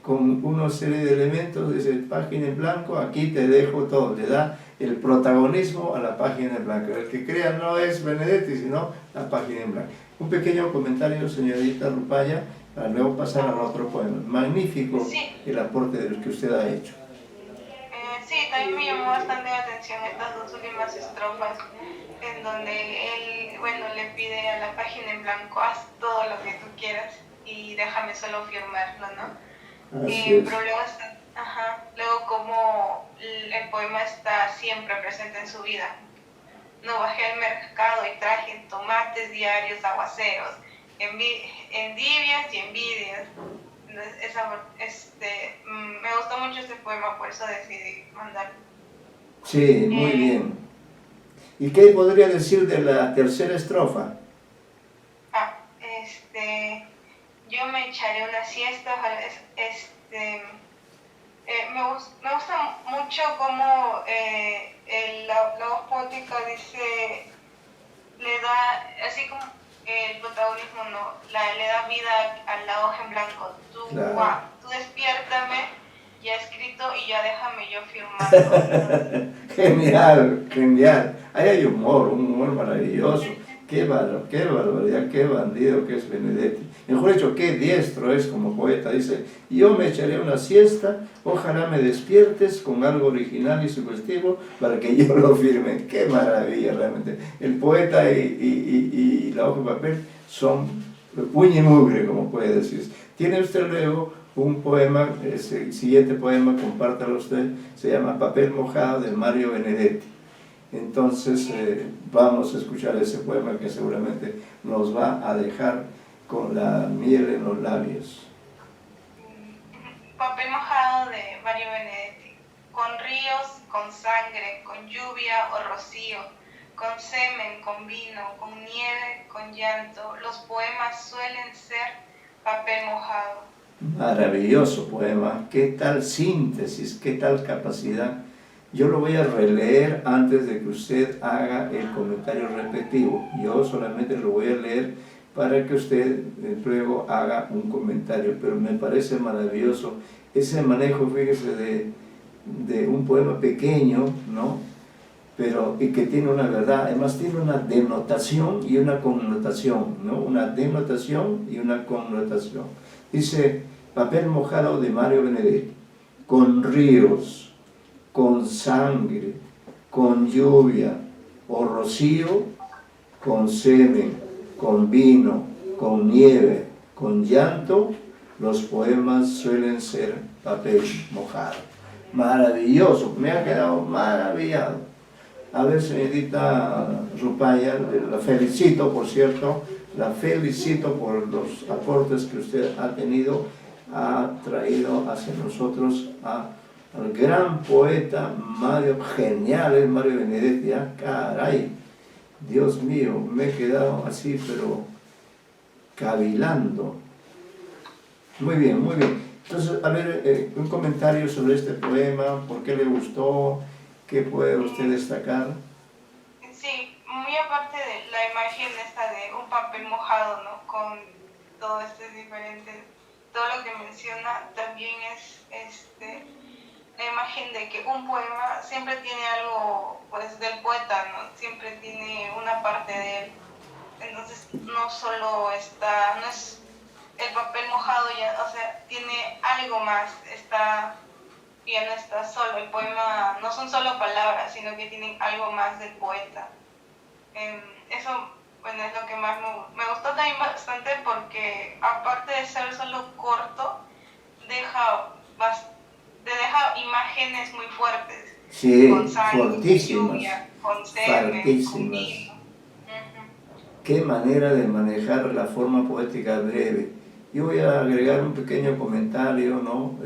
Con una serie de elementos, dice página en blanco, aquí te dejo todo, le da el protagonismo a la página en blanco. El que crea no es Benedetti, sino la página en blanco. Un pequeño comentario, señorita Rupaya, para luego pasar al otro poema. Magnífico el aporte del que usted ha hecho. Sí, también me llamó bastante la atención estas dos últimas estrofas, en donde él, bueno, le pide a la página en blanco, haz todo lo que tú quieras y déjame solo firmarlo, ¿no? Pero luego luego como el poema está siempre presente en su vida. No bajé al mercado y traje tomates diarios, aguaceros, envidias y envidias. Entonces, me gustó mucho este poema, por eso decidí mandarlo. Sí, muy bien. ¿Y qué podría decir de la tercera estrofa? Yo me echaré una siesta, ojalá, me gusta mucho cómo la voz poética dice, le da, así como el protagonismo le da vida a la hoja en blanco. Tú despiértame, ya escrito y ya déjame yo firmarlo. Genial, genial. Ahí hay un humor maravilloso. Qué barbaridad, qué bandido que es Benedetti. Mejor dicho, qué diestro es como poeta. Dice, yo me echaré una siesta, ojalá me despiertes con algo original y sugestivo para que yo lo firme. Qué maravilla realmente. El poeta y la hoja de papel son puño y mugre, como puede decirse. Tiene usted luego un poema, el siguiente poema, compártalo usted, se llama Papel mojado de Mario Benedetti. Entonces vamos a escuchar ese poema que seguramente nos va a dejar con la miel en los labios. Papel mojado de Mario Benedetti. Con ríos, con sangre, con lluvia o rocío, con semen, con vino, con nieve, con llanto, los poemas suelen ser papel mojado. Maravilloso poema, qué tal síntesis, qué tal capacidad. Yo lo voy a releer antes de que usted haga el comentario respectivo. Yo solamente lo voy a leer para que usted luego haga un comentario. Pero me parece maravilloso ese manejo, fíjese, de un poema pequeño, ¿no? Y que tiene una verdad, además tiene una denotación y una connotación, ¿no? Una denotación y una connotación. Dice, papel mojado de Mario Benedetti, con ríos, con sangre, con lluvia o rocío, con semen, con vino, con nieve, con llanto, los poemas suelen ser papel mojado. Maravilloso, me ha quedado maravillado. A ver, señorita Rupaya, la felicito, por cierto, la felicito por los aportes que usted ha tenido, ha traído hacia nosotros al gran poeta Mario, genial es Mario Benedetti, caray, Dios mío, me he quedado así, pero cavilando. Muy bien, muy bien. Entonces, a ver, un comentario sobre este poema, ¿por qué le gustó? ¿Qué puede usted destacar? Sí, muy aparte de la imagen esta de un papel mojado, ¿no? Con todo todo lo que menciona, también es la imagen de que un poema siempre tiene algo, pues, del poeta, ¿no? Siempre tiene una parte de él. Entonces, no solo no es el papel mojado, o sea, tiene algo más, ya no está solo, el poema no son solo palabras, sino que tienen algo más del poeta. Eso, bueno, es lo que más me gustó también bastante, porque aparte de ser solo corto, deja imágenes muy fuertes. Sí, con sangre, fortísimas, con lluvia, con semen, con vino. Qué manera de manejar la forma poética breve. Yo voy a agregar un pequeño comentario, ¿no?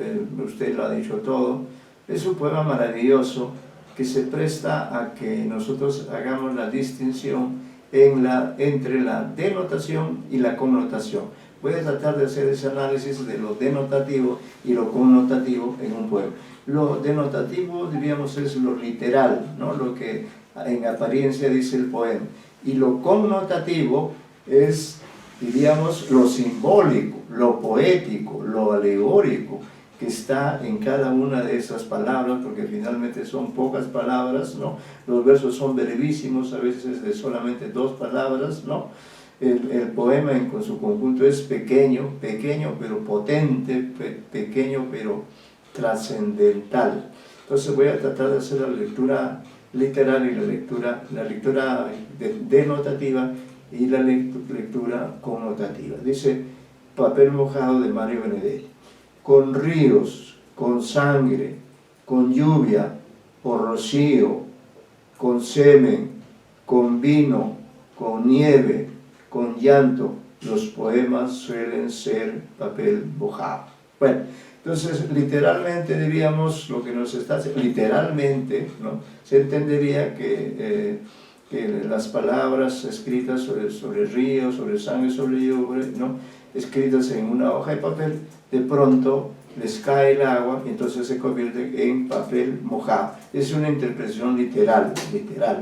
Usted lo ha dicho todo. Es un poema maravilloso que se presta a que nosotros hagamos la distinción entre la denotación y la connotación. Voy a tratar de hacer ese análisis de lo denotativo y lo connotativo en un poema. Lo denotativo, diríamos, es lo literal, ¿no? Lo que en apariencia dice el poema. Y lo connotativo es, diríamos, lo simbólico, lo poético, lo alegórico, que está en cada una de esas palabras, porque finalmente son pocas palabras, ¿no? Los versos son brevísimos, a veces de solamente 2 palabras, ¿no? El poema en su conjunto es pequeño, pero potente, pequeño pero trascendental. Entonces voy a tratar de hacer la lectura literal y la lectura denotativa y la lectura connotativa. Dice Papel mojado de Mario Benedetti. Con ríos, con sangre, con lluvia o rocío, con semen, con vino, con nieve, con llanto, los poemas suelen ser papel mojado. Bueno, entonces literalmente diríamos lo que nos está haciendo, literalmente, ¿no? Se entendería que las palabras escritas sobre ríos, sobre sangre, sobre lluvia, ¿no? Escritas en una hoja de papel, de pronto les cae el agua y entonces se convierte en papel mojado. Es una interpretación literal,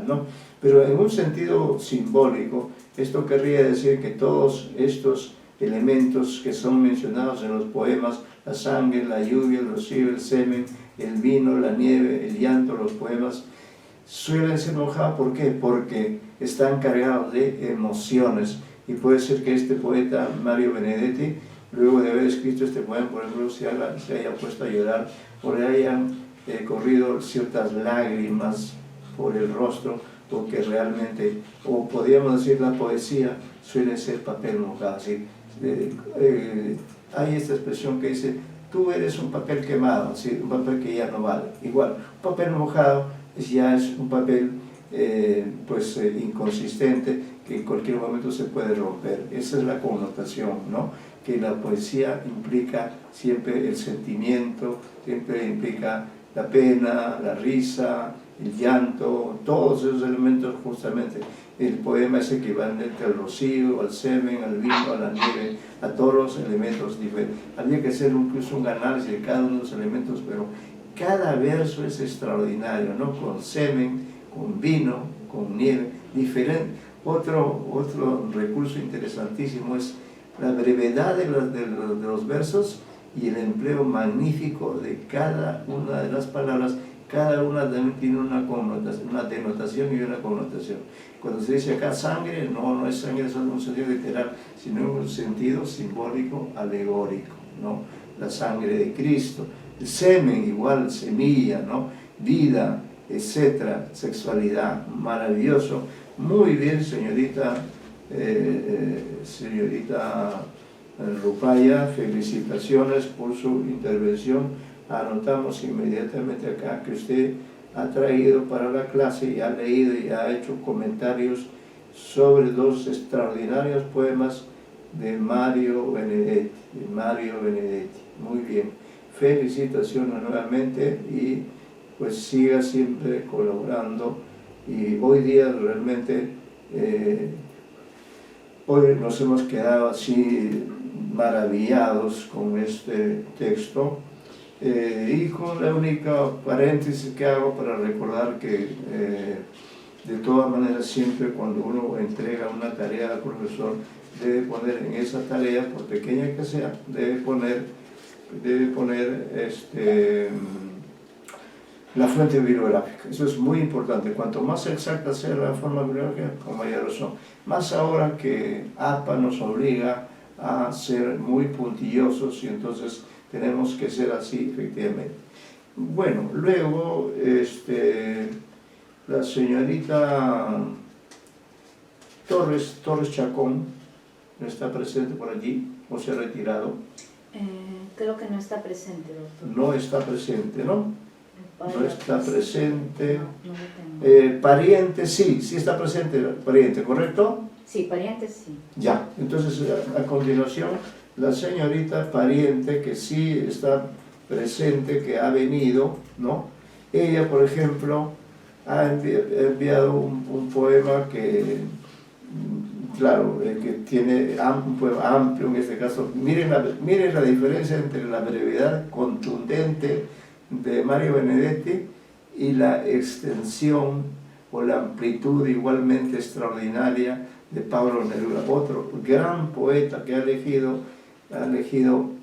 ¿no? Pero en un sentido simbólico, esto querría decir que todos estos elementos que son mencionados en los poemas, la sangre, la lluvia, el rocío, el semen, el vino, la nieve, el llanto, los poemas, suelen ser mojados. ¿Por qué? Porque están cargados de emociones. Y puede ser que este poeta, Mario Benedetti, luego de haber escrito este poema, por ejemplo, se haya puesto a llorar, o le hayan corrido ciertas lágrimas por el rostro, porque realmente, o podríamos decir, la poesía suele ser papel mojado. ¿Sí? Hay esta expresión que dice, tú eres un papel quemado, ¿sí? Un papel que ya no vale. Igual, un papel mojado ya es un papel inconsistente, que en cualquier momento se puede romper. Esa es la connotación, ¿no? Que la poesía implica siempre el sentimiento, siempre implica la pena, la risa, el llanto, todos esos elementos. Justamente el poema es equivalente al rocío, al semen, al vino, a la nieve, a todos los elementos diferentes. Habría que hacer incluso un análisis de cada uno de los elementos, pero cada verso es extraordinario, ¿no? Con semen, con vino, con nieve, diferente. Otro recurso interesantísimo es la brevedad de los versos y el empleo magnífico de cada una de las palabras. Cada una también tiene una connotación, una denotación y una connotación. Cuando se dice acá sangre, no es sangre solo en un sentido literal, sino en un sentido simbólico, alegórico, ¿no? La sangre de Cristo. El semen, igual, semilla, ¿no? Vida, etcétera, sexualidad, maravilloso. Muy bien, señorita Rupaya, felicitaciones por su intervención. Anotamos inmediatamente acá que usted ha traído para la clase y ha leído y ha hecho comentarios sobre 2 extraordinarios poemas de Mario Benedetti. Muy bien, felicitaciones nuevamente y pues siga siempre colaborando. Y hoy día realmente, hoy nos hemos quedado así maravillados con este texto. Y con la única paréntesis que hago para recordar que de todas maneras siempre cuando uno entrega una tarea al profesor debe poner en esa tarea, por pequeña que sea, debe poner la fuente bibliográfica. Eso es muy importante. Cuanto más exacta sea la forma bibliográfica, con mayor razón. Más ahora que APA nos obliga a ser muy puntillosos y entonces tenemos que ser así, efectivamente. Bueno, luego la señorita Torres Chacón no está presente por allí o se ha retirado. Creo que no está presente, doctor. No está presente, ¿no? No está presente. No lo tengo. Pariente, sí está presente, pariente, ¿correcto? Sí, pariente sí. Ya, entonces a continuación la señorita pariente que sí está presente, que ha venido, ¿no? Ella, por ejemplo, ha enviado un poema que claro, que tiene un poema amplio en este caso. Miren la diferencia entre la brevedad contundente de Mario Benedetti y la extensión o la amplitud igualmente extraordinaria de Pablo Neruda, otro gran poeta que ha elegido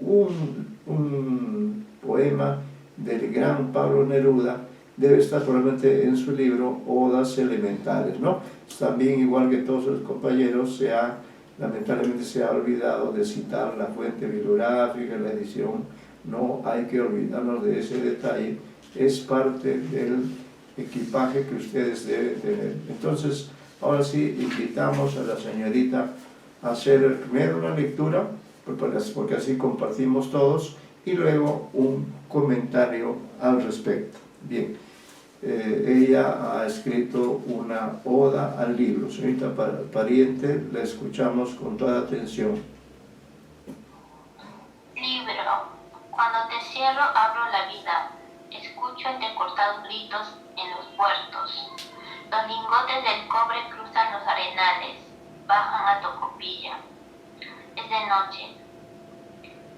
un poema del gran Pablo Neruda. Debe estar probablemente en su libro Odas Elementales, ¿no? También, igual que todos sus compañeros, lamentablemente se ha olvidado de citar la fuente bibliográfica, la edición. No hay que olvidarnos de ese detalle, es parte del equipaje que ustedes deben tener. Entonces, ahora sí, invitamos a la señorita a hacer primero una lectura, porque así compartimos todos, y luego un comentario al respecto. Bien, ella ha escrito una oda al libro. Señorita Pariente, la escuchamos con toda atención. Libro. Cuando te cierro, abro la vida. Escucho entrecortados gritos en los puertos. Los lingotes del cobre cruzan los arenales, bajan a Tocopilla. Es de noche.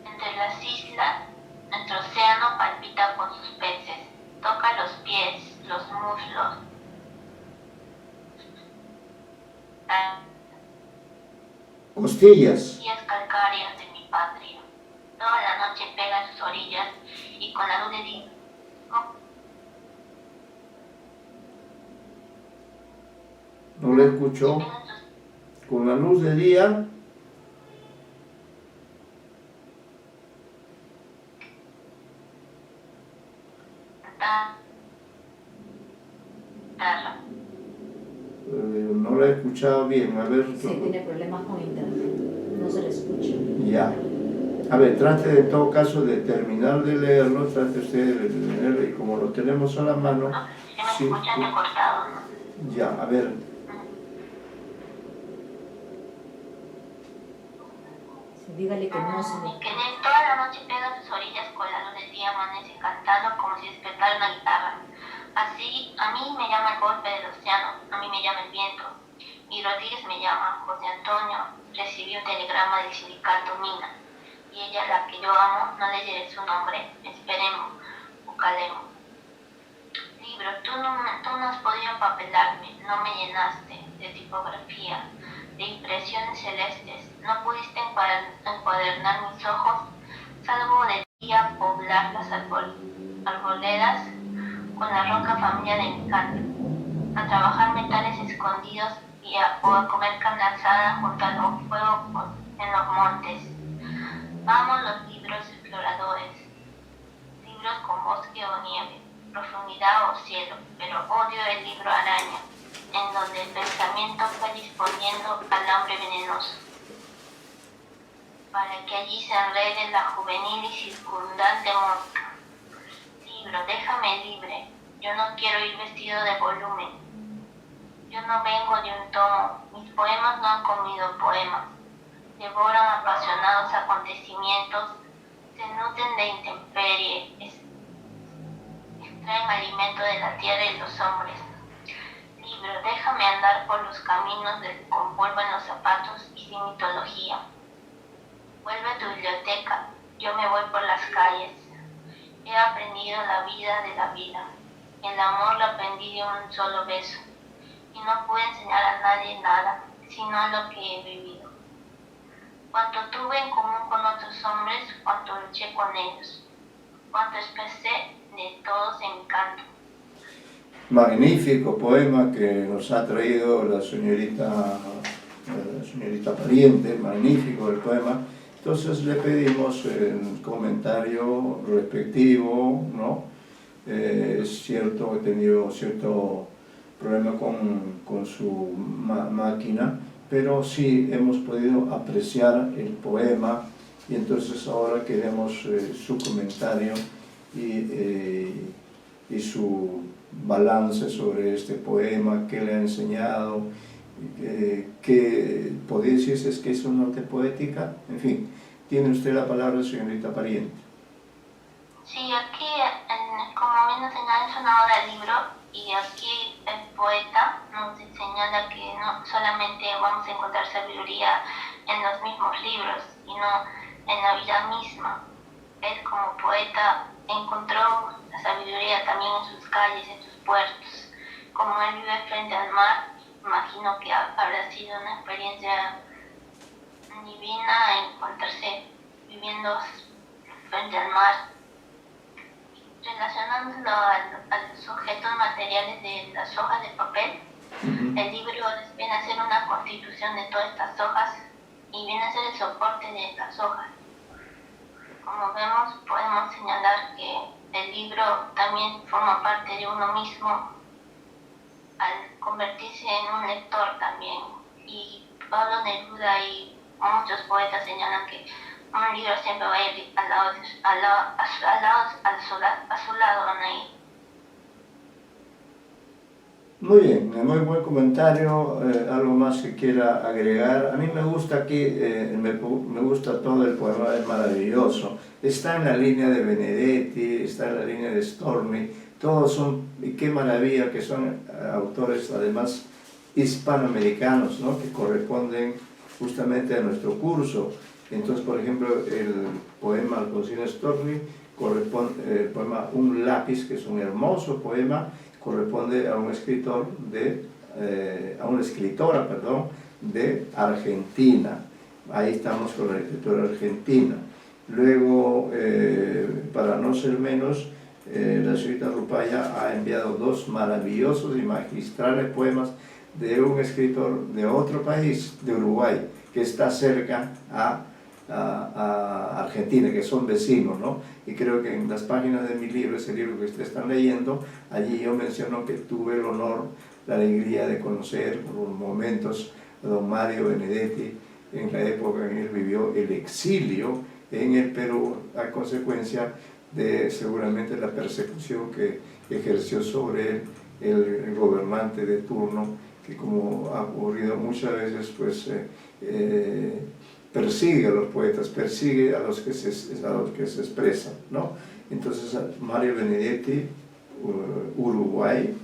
Entre las islas, nuestro océano palpita con sus peces. Toca los pies, los muslos. Costillas. Costillas calcáreas de mi patria. Toda la noche pega a sus orillas y con la luz de día. ¿No la escuchó? Con la luz de día. No la he escuchado bien, a ver. Sí, tiene problemas con internet, no se le escucha. Ya. A ver, trate de en todo caso de terminar de leerlo, trate usted de leerlo, y como lo tenemos a la mano... Se me escuchan recortados, ¿no? Ya, a ver. Sí, dígale que no se le... Que toda la noche pega sus orillas con la luz del día, amanece cantando como si despertara una guitarra. Así, a mí me llama el golpe del océano, a mí me llama el viento. Y Rodríguez me llama, José Antonio recibió un telegrama del sindicato Mina. Y ella, la que yo amo, no le diré su nombre, esperemos, buscaremos. Libro, tú no has podido empapelarme, no me llenaste de tipografía, de impresiones celestes, no pudiste encuadernar mis ojos, salvo de día poblar las arboledas con la ronca familia de mi canto, a trabajar metales escondidos o a comer carne asada junto al fuego en los montes. Amo los libros exploradores, libros con bosque o nieve, profundidad o cielo, pero odio el libro araña, en donde el pensamiento fue disponiendo al hambre venenoso, para que allí se enrede la juvenil y circundante mosca. Libro, déjame libre, yo no quiero ir vestido de volumen, yo no vengo de un tomo, mis poemas no han comido poemas, devoran apasionados acontecimientos, se nutren de intemperie, extraen alimento de la tierra y los hombres. Libro, déjame andar por los caminos con polvo en los zapatos y sin mitología. Vuelve a tu biblioteca, yo me voy por las calles. He aprendido la vida de la vida. El amor lo aprendí de un solo beso. Y no pude enseñar a nadie nada, sino lo que he vivido. Cuanto tuve en común con otros hombres, cuanto luché con ellos, cuanto expresé de todos en mi canto. Magnífico poema que nos ha traído la señorita Pariente, magnífico el poema. Entonces le pedimos el comentario respectivo, ¿no? Es cierto, he tenido cierto problema con su máquina, pero sí hemos podido apreciar el poema, y entonces ahora queremos su comentario y su balance sobre este poema, qué le ha enseñado, que podría decirse que es una nota poética. En fin, tiene usted la palabra, señorita Pariente. Sí, aquí, como bien nos señala, es una obra del libro, y aquí el poeta nos enseña señala que no solamente vamos a encontrar sabiduría en los mismos libros, sino en la vida misma. Él como poeta encontró la sabiduría también en sus calles, en sus puertos. Como él vive frente al mar, imagino que habrá sido una experiencia divina encontrarse viviendo frente al mar. Relacionándolo a los objetos materiales de las hojas de papel, el libro viene a ser una constitución de todas estas hojas y viene a ser el soporte de estas hojas. Como vemos, podemos señalar que el libro también forma parte de uno mismo al convertirse en un lector también. Y Pablo Neruda y muchos poetas señalan que un libro siempre va a ir a su lado, van a ir. Muy bien, muy buen comentario. Algo más que quiera agregar. A mí me gusta aquí, me gusta todo el poema, es maravilloso. Está en la línea de Benedetti, está en la línea de Storni, todos son, y qué maravilla que son autores además hispanoamericanos, ¿no? Que corresponden justamente a nuestro curso. Entonces, por ejemplo, el poema Alfonsina Storni corresponde, el poema Un lápiz, que es un hermoso poema, corresponde a un escritor a una escritora, perdón, de Argentina. Ahí estamos con la escritora argentina. Luego, para no ser menos, la señorita Rupaya ha enviado dos maravillosos y magistrales poemas de un escritor de otro país, de Uruguay, que está cerca a Argentina, que son vecinos, ¿no? Y creo que en las páginas de mi libro, ese libro que ustedes están leyendo, allí yo menciono que tuve el honor, la alegría de conocer por momentos a don Mario Benedetti en la época en que él vivió el exilio en el Perú, a consecuencia de seguramente la persecución que ejerció sobre él el gobernante de turno, que como ha ocurrido muchas veces, pues persigue a los poetas, persigue a los que se expresan, ¿no? Entonces, Mario Benedetti, Uruguay,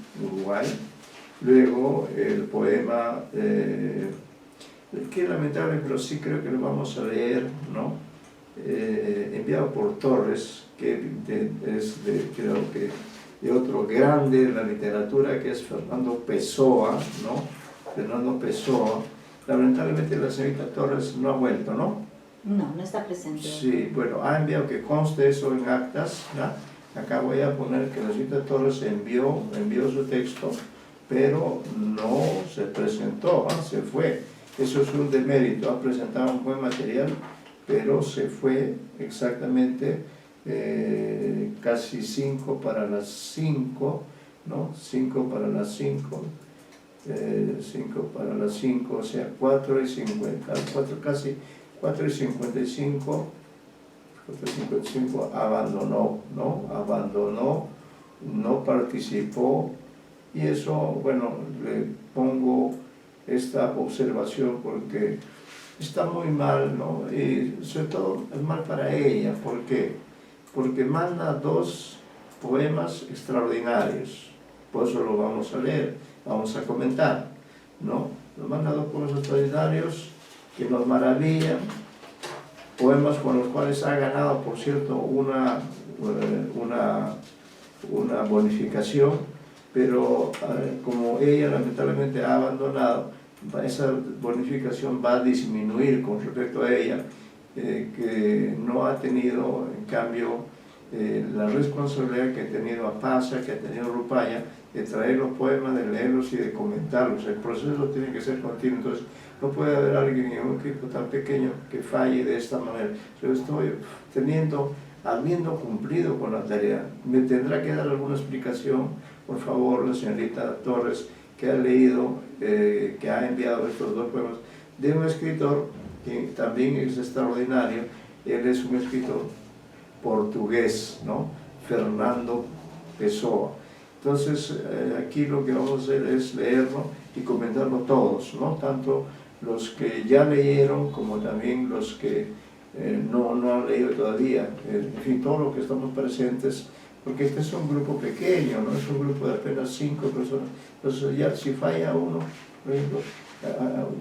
luego el poema, que es lamentable, pero sí creo que lo vamos a leer, ¿no? Enviado por Torres, que creo que de otro grande de la literatura, que es Fernando Pessoa, ¿no? Fernando Pessoa. Lamentablemente la señorita Torres no ha vuelto, ¿no? No está presente. Sí, bueno, ha enviado, que conste eso en actas, ¿no? Acá voy a poner que la señorita Torres envió su texto, pero no se presentó, ¿no? Se fue. Eso es un demérito, ha presentado un buen material, pero se fue exactamente casi 5 para las 5, ¿no? 5 para las 5. 5 para las 5, o sea, 4:50, casi 4:55, 4:55 abandonó, ¿no? Abandonó, no participó, y eso, bueno, le pongo esta observación porque está muy mal, ¿no? Y sobre todo es mal para ella, ¿por qué? Porque manda 2 poemas extraordinarios, por eso lo vamos a leer, vamos a comentar, ¿no? Nos manda 2 poemas extraordinarios que nos maravillan, poemas con los cuales ha ganado, por cierto, una bonificación, pero como ella lamentablemente ha abandonado, esa bonificación va a disminuir con respecto a ella, que no ha tenido, en cambio, la responsabilidad que ha tenido Apasa, que ha tenido Rupaya, de traer los poemas, de leerlos y de comentarlos. El proceso tiene que ser continuo, entonces no puede haber alguien en un equipo tan pequeño que falle de esta manera. Yo estoy habiendo cumplido con la tarea. Me tendrá que dar alguna explicación, por favor, la señorita Torres, que ha leído, que ha enviado estos 2 poemas de un escritor que también es extraordinario. Él es un escritor portugués, ¿no? Fernando Pessoa. Entonces, aquí lo que vamos a hacer es leerlo y comentarlo todos, ¿no? Tanto los que ya leyeron como también los que no han leído todavía. En fin, todos los que estamos presentes porque este es un grupo pequeño, no es un grupo de apenas 5 personas. Entonces ya si falla uno, por ejemplo,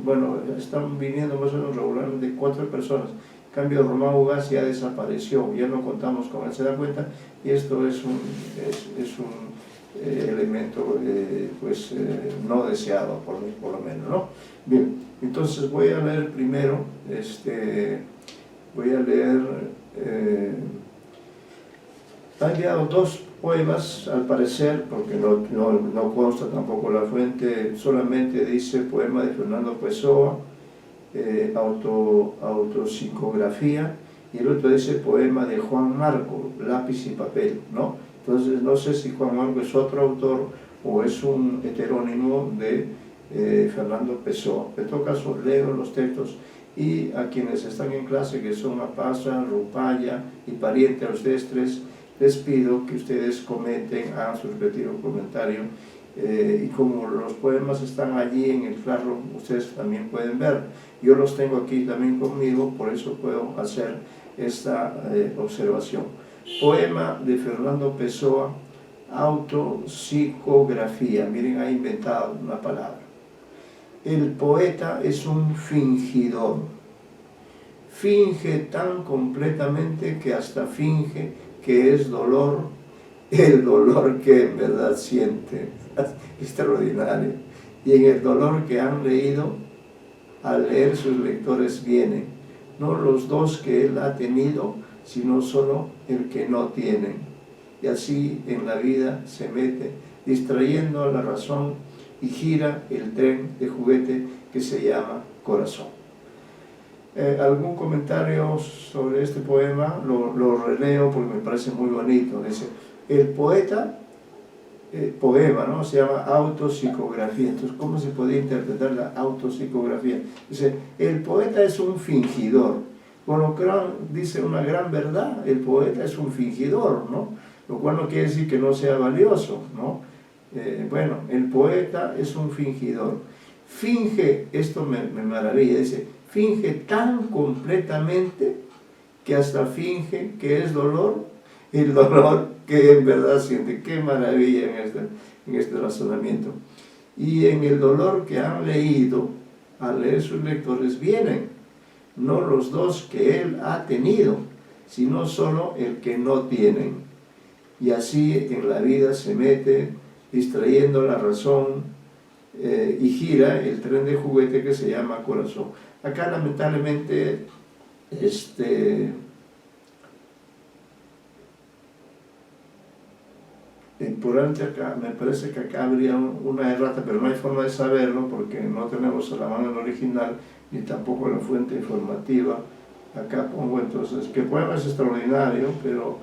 bueno, están viniendo más o menos regularmente 4 personas. En cambio, Román Ugaz ya desapareció, ya no contamos con él, se da cuenta, y esto es un elemento no deseado, por lo menos, ¿no? Bien, entonces voy a leer primero, voy a leer, ha enviado 2 poemas, al parecer, porque no consta tampoco la fuente, solamente dice poema de Fernando Pessoa, autopsicografía, y el otro dice poema de Juan Marco, lápiz y papel, ¿no? Entonces no sé si Juan Marco es otro autor o es un heterónimo de Fernando Pessoa. En todo caso leo los textos, y a quienes están en clase, que son Apasa, Rupaya y Pariente, a ustedes 3, les pido que ustedes comenten, hagan su respectivo comentario, y como los poemas están allí en el Classroom, ustedes también pueden ver. Yo los tengo aquí también conmigo, por eso puedo hacer esta observación. Poema de Fernando Pessoa, autopsicografía. Miren, ha inventado una palabra. El poeta es un fingidor. Finge tan completamente que hasta finge que es dolor, el dolor que en verdad siente. Extraordinario. Y en el dolor que han leído, al leer sus lectores vienen, no los 2 que él ha tenido, sino solo el que no tienen. Y así en la vida se mete, distrayendo a la razón, y gira el tren de juguete que se llama corazón. ¿Algún comentario sobre este poema? Lo releo porque me parece muy bonito. Dice, el poeta, poema, ¿no? Se llama autopsicografía. Entonces, ¿cómo se podría interpretar la autopsicografía? Dice, el poeta es un fingidor. Bueno, dice una gran verdad, el poeta es un fingidor, ¿no? Lo cual no quiere decir que no sea valioso, ¿no? Bueno, el poeta es un fingidor. Finge, esto me maravilla, dice, finge tan completamente que hasta finge que es dolor, el dolor que en verdad siente. Qué maravilla en este razonamiento. Y en el dolor que han leído, al leer sus lectores, vienen, no los 2 que él ha tenido, sino solo el que no tienen. Y así en la vida se mete, distrayendo la razón, y gira el tren de juguete que se llama corazón. Acá lamentablemente por ante acá, me parece que acá habría una errata, pero no hay forma de saberlo porque no tenemos a la mano el original ni tampoco la fuente informativa. Acá pongo entonces que el poema es extraordinario, pero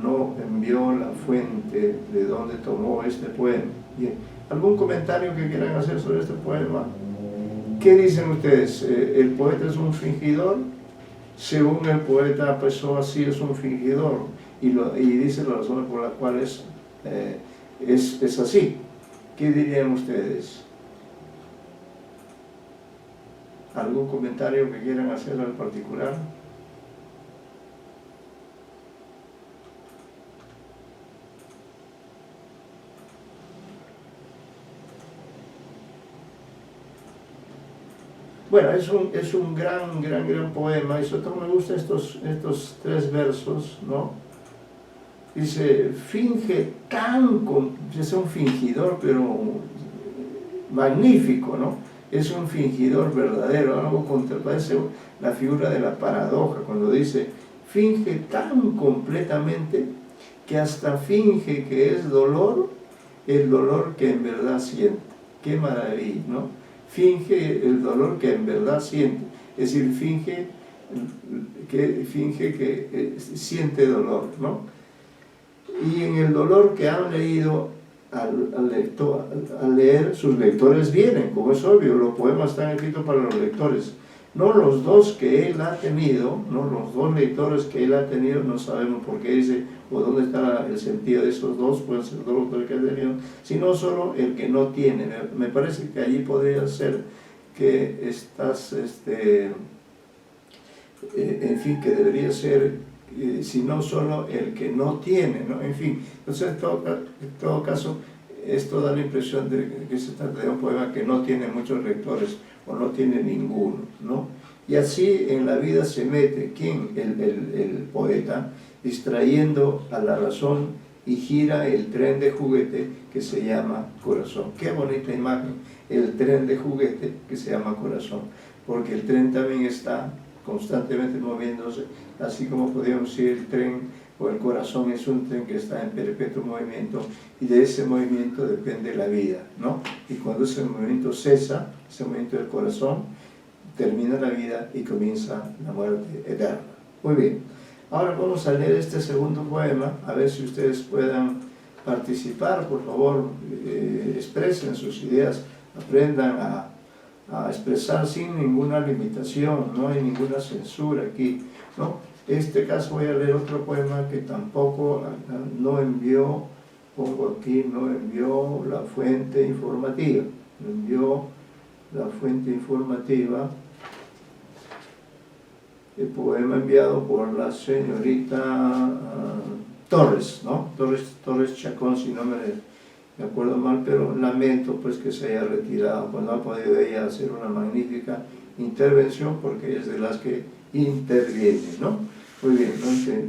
no envió la fuente de donde tomó este poema. Bien, ¿algún comentario que quieran hacer sobre este poema? ¿Qué dicen ustedes? ¿El poeta es un fingidor? Según el poeta Pessoa, sí es un fingidor, y dice las razones por las cuales es así. ¿Qué dirían ustedes? ¿Algún comentario que quieran hacer al particular? Bueno, es un gran poema, y sobre todo me gustan estos 3 versos, ¿no? Dice, finge es un fingidor, pero magnífico, ¿no? Es un fingidor verdadero, algo parece la figura de la paradoja, cuando dice, finge tan completamente que hasta finge que es dolor, el dolor que en verdad siente. Qué maravilla, ¿no? Finge el dolor que en verdad siente, es decir, finge que siente dolor, ¿no? Y en el dolor que han leído, al leer, sus lectores vienen, como es obvio, los poemas están escritos para los lectores, no los 2 que él ha tenido, no los 2 lectores que él ha tenido, no sabemos por qué dice, o dónde está el sentido de esos 2, pueden ser 2 lectores que ha tenido, sino solo el que no tiene. Me parece que allí podría ser que en fin, que debería ser sino solo el que no tiene, ¿no? En fin, entonces en todo caso, esto da la impresión de que se trata de un poema que no tiene muchos lectores o no tiene ninguno, ¿no? Y así en la vida se mete, ¿quién? El poeta, distrayendo a la razón y gira el tren de juguete que se llama corazón. Qué bonita imagen, el tren de juguete que se llama corazón, porque el tren también está constantemente moviéndose, así como podríamos decir el tren o el corazón es un tren que está en perpetuo movimiento, y de ese movimiento depende la vida, ¿no? Y cuando ese movimiento cesa, ese movimiento del corazón, termina la vida y comienza la muerte eterna. Muy bien, ahora vamos a leer este segundo poema, a ver si ustedes puedan participar, por favor, expresen sus ideas, aprendan a expresar sin ninguna limitación, no hay ninguna censura aquí, ¿no? En este caso voy a leer otro poema que tampoco no envió, pongo aquí, no envió la fuente informativa, no envió la fuente informativa, el poema enviado por la señorita Torres, ¿no? Torres Chacón, si no me acuerdo mal, pero lamento pues que se haya retirado, pues no ha podido ella hacer una magnífica intervención porque ella es de las que interviene, ¿no? Muy bien,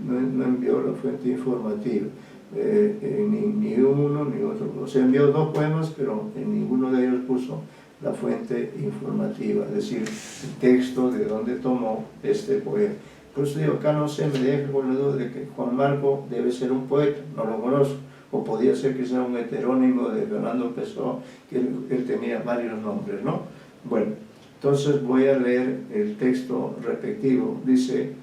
no envió la fuente informativa, ni uno ni otro, o sea, envió dos poemas, pero en ninguno de ellos puso la fuente informativa, es decir, el texto de donde tomó este poema. Por eso digo, acá no se me deja con la duda de que Juan Marco debe ser un poeta, no lo conozco, o podía ser que sea un heterónimo de Fernando Pessoa, que él tenía varios nombres, ¿no? Bueno, entonces voy a leer el texto respectivo, dice,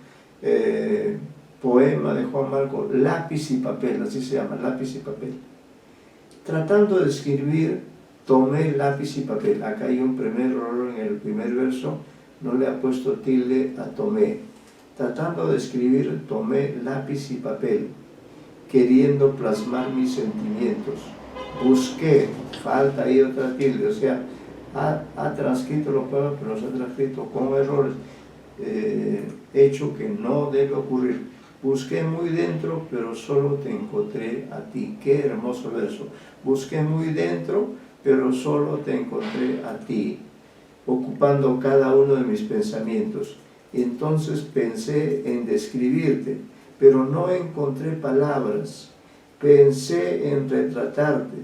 poema de Juan Marco, Lápiz y papel, así se llama, lápiz y papel. Tratando de escribir, tomé lápiz y papel. Acá hay un primer error en el primer verso, no le ha puesto tilde a tomé. Tratando de escribir, tomé lápiz y papel, queriendo plasmar mis sentimientos. Busqué, falta ahí otra tilde, o sea, ha transcrito los poemas, pero los ha transcrito con errores, hecho que no debe ocurrir. Busqué muy dentro, pero solo te encontré a ti. Qué hermoso verso. Busqué muy dentro, pero solo te encontré a ti, ocupando cada uno de mis pensamientos. Y entonces pensé en describirte, pero no encontré palabras. Pensé en retratarte,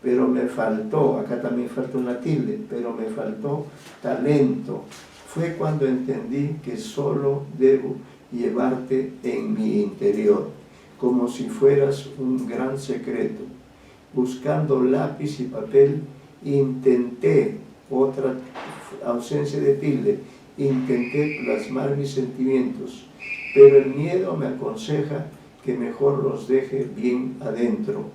pero me faltó, acá también falta una tilde, pero me faltó talento. Fue cuando entendí que solo debo llevarte en mi interior, como si fueras un gran secreto. Buscando lápiz y papel, intenté, otra ausencia de tilde, intenté plasmar mis sentimientos, pero el miedo me aconseja que mejor los deje bien adentro.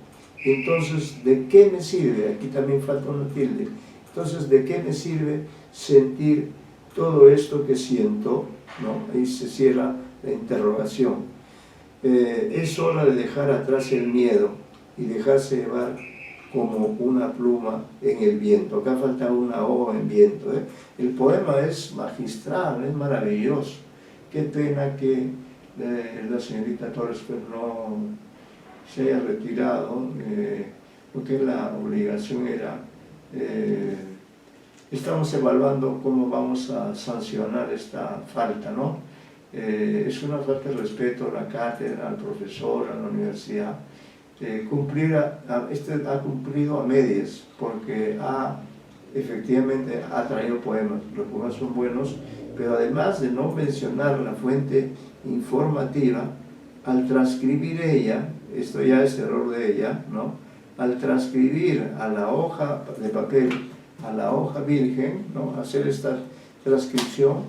Entonces, ¿de qué me sirve? Aquí también falta una tilde. Entonces, ¿de qué me sirve sentir todo esto que siento? ¿No? Ahí se cierra la interrogación. Es hora de dejar atrás el miedo y dejarse llevar como una pluma en el viento. Acá falta una O en viento, ¿eh? El poema es magistral, es maravilloso. Qué pena que la señorita Torres pues, no se haya retirado, porque la obligación era... estamos evaluando cómo vamos a sancionar esta falta, ¿no? Es una falta de respeto a la cátedra, al profesor, a la universidad. Ha cumplido a medias, porque efectivamente ha traído poemas, los poemas son buenos, pero además de no mencionar la fuente informativa, al transcribir ella, esto ya es error de ella, ¿no? Al transcribir a la hoja de papel, a la hoja virgen, ¿no? Hacer esta transcripción,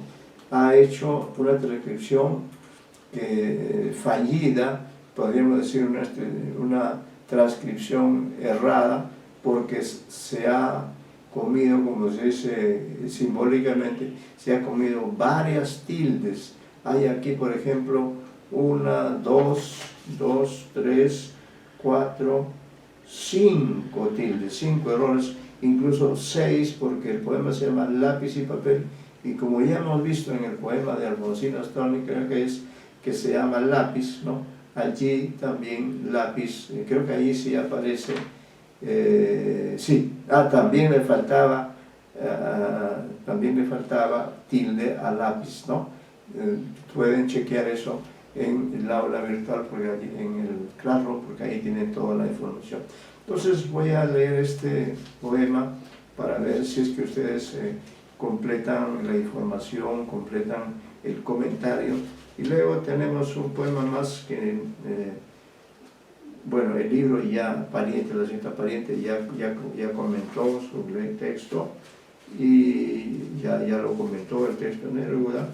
ha hecho una transcripción fallida, podríamos decir una transcripción errada, porque se ha comido, como se dice simbólicamente, se ha comido varias tildes. Hay aquí, por ejemplo, 1, 2, 3, 4, 5 tildes, 5 errores, incluso 6, porque el poema se llama Lápiz y papel, y como ya hemos visto en el poema de Alfonsina Storni, creo que es que se llama lápiz, ¿no? Allí también lápiz, creo que allí sí aparece, sí, también le faltaba tilde a lápiz, ¿no? Pueden chequear eso en el aula virtual, porque allí, en el Classroom, porque ahí tienen toda la información. Entonces voy a leer este poema para ver si es que ustedes completan la información, completan el comentario. Y luego tenemos un poema más que, bueno, el libro ya, Pariente, la señorita Pariente, ya comentó sobre el texto, y ya lo comentó el texto en Neruda.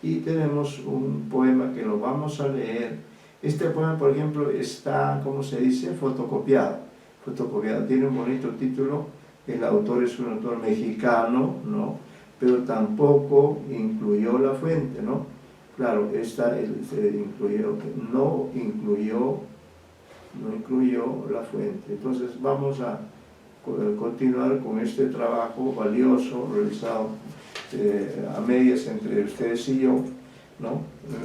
Y tenemos un poema que lo vamos a leer. Este poema, por ejemplo, está, ¿cómo se dice?, fotocopiado, tiene un bonito título. El autor es un autor mexicano, ¿no?, pero tampoco incluyó la fuente, ¿no? Claro, no incluyó la fuente. Entonces vamos a continuar con este trabajo valioso realizado a medias entre ustedes y yo, ¿no?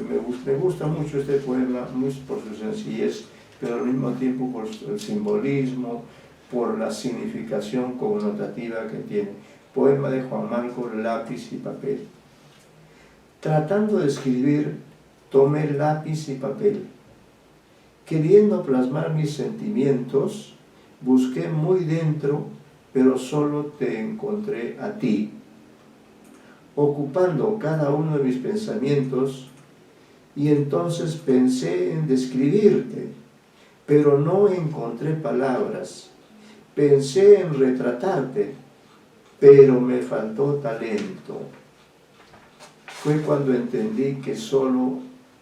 Me gusta mucho este poema, muy por su sencillez, pero al mismo tiempo por el simbolismo, por la significación connotativa que tiene. Poema de Juan Marco, Lápiz y papel. Tratando de escribir, tomé lápiz y papel. Queriendo plasmar mis sentimientos, busqué muy dentro, pero solo te encontré a ti. Ocupando cada uno de mis pensamientos, y entonces pensé en describirte, pero no encontré palabras. Pensé en retratarte, pero me faltó talento. Fue cuando entendí que solo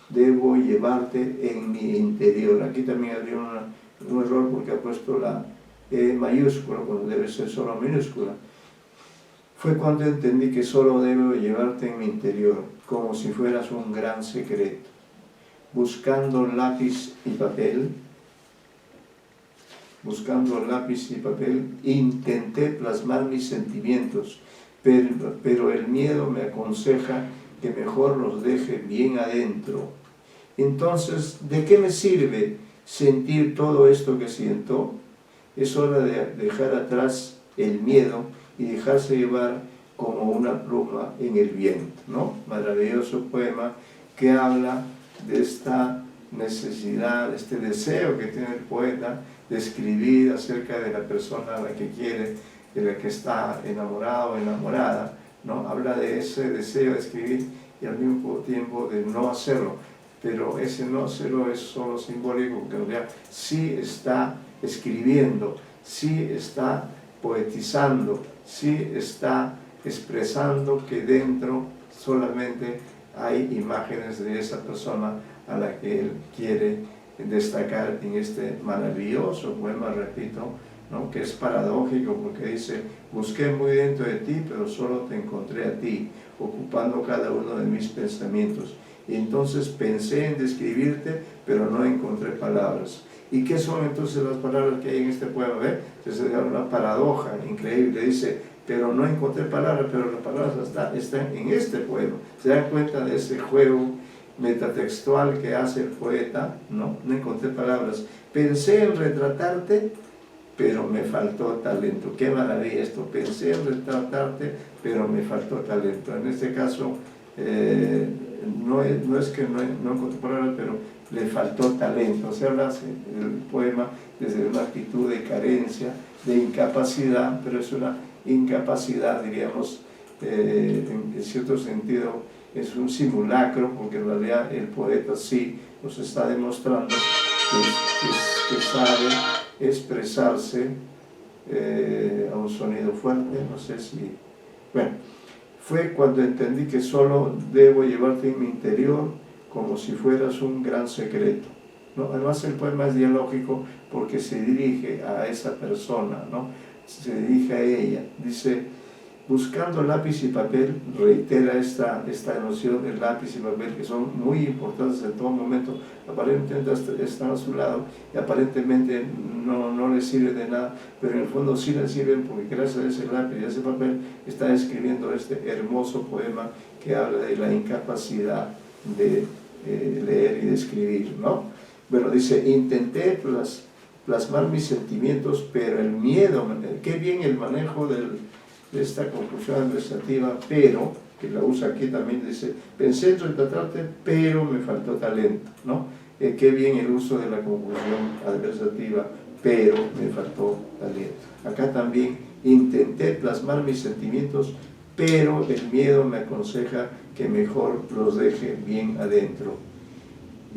debo llevarte en mi interior. Aquí también habría un error porque ha puesto la E mayúscula cuando debe ser solo minúscula. Fue cuando entendí que solo debo llevarte en mi interior, como si fueras un gran secreto. Buscando lápiz y papel, intenté plasmar mis sentimientos, pero el miedo me aconseja que mejor los deje bien adentro. Entonces, ¿de qué me sirve sentir todo esto que siento? Es hora de dejar atrás el miedo y dejarse llevar como una pluma en el viento, ¿no? Maravilloso poema que habla de esta necesidad, este deseo que tiene el poeta de escribir acerca de la persona a la que quiere, de la que está enamorado o enamorada, ¿no? Habla de ese deseo de escribir y al mismo tiempo de no hacerlo, pero ese no hacerlo es solo simbólico, porque en realidad sí está escribiendo, sí está poetizando, sí está expresando que dentro solamente hay imágenes de esa persona a la que él quiere destacar en este maravilloso poema, repito, ¿no? Que es paradójico porque dice: busqué muy dentro de ti, pero solo te encontré a ti, ocupando cada uno de mis pensamientos. Y entonces pensé en describirte, pero no encontré palabras. ¿Y qué son entonces las palabras que hay en este poema? ¿Ve? Entonces es una paradoja increíble. Dice, pero no encontré palabras, pero las palabras están en este poema. ¿Se dan cuenta de ese juego metatextual que hace el poeta? No encontré palabras. Pensé en retratarte, pero me faltó talento. Qué maravilla esto. Pensé en retratarte, pero me faltó talento. En este caso, no es que no encontré palabras, pero le faltó talento. Se habla el poema desde una actitud de carencia, de incapacidad, pero es una incapacidad, diríamos, en cierto sentido, es un simulacro, porque en realidad el poeta sí nos está demostrando que sabe expresarse a un sonido fuerte, no sé si... Bueno, fue cuando entendí que solo debo llevarte en mi interior como si fueras un gran secreto, ¿no? Además el poema es dialógico porque se dirige a esa persona, ¿no? Se dirige a ella. Dice, buscando lápiz y papel, reitera esta noción del lápiz y papel, que son muy importantes en todo momento. Aparentemente están a su lado y aparentemente no les sirve de nada, pero en el fondo sí les sirven, porque gracias a ese lápiz y a ese papel está escribiendo este hermoso poema que habla de la incapacidad de leer y de escribir, ¿no? Bueno, dice, intenté plasmar mis sentimientos, pero el miedo, qué bien el manejo de esta conclusión adversativa, pero, que la usa aquí también, dice, pensé retratarte, pero me faltó talento, ¿no? Qué bien el uso de la conclusión adversativa, pero me faltó talento. Acá también, intenté plasmar mis sentimientos, pero el miedo me aconseja que mejor los deje bien adentro.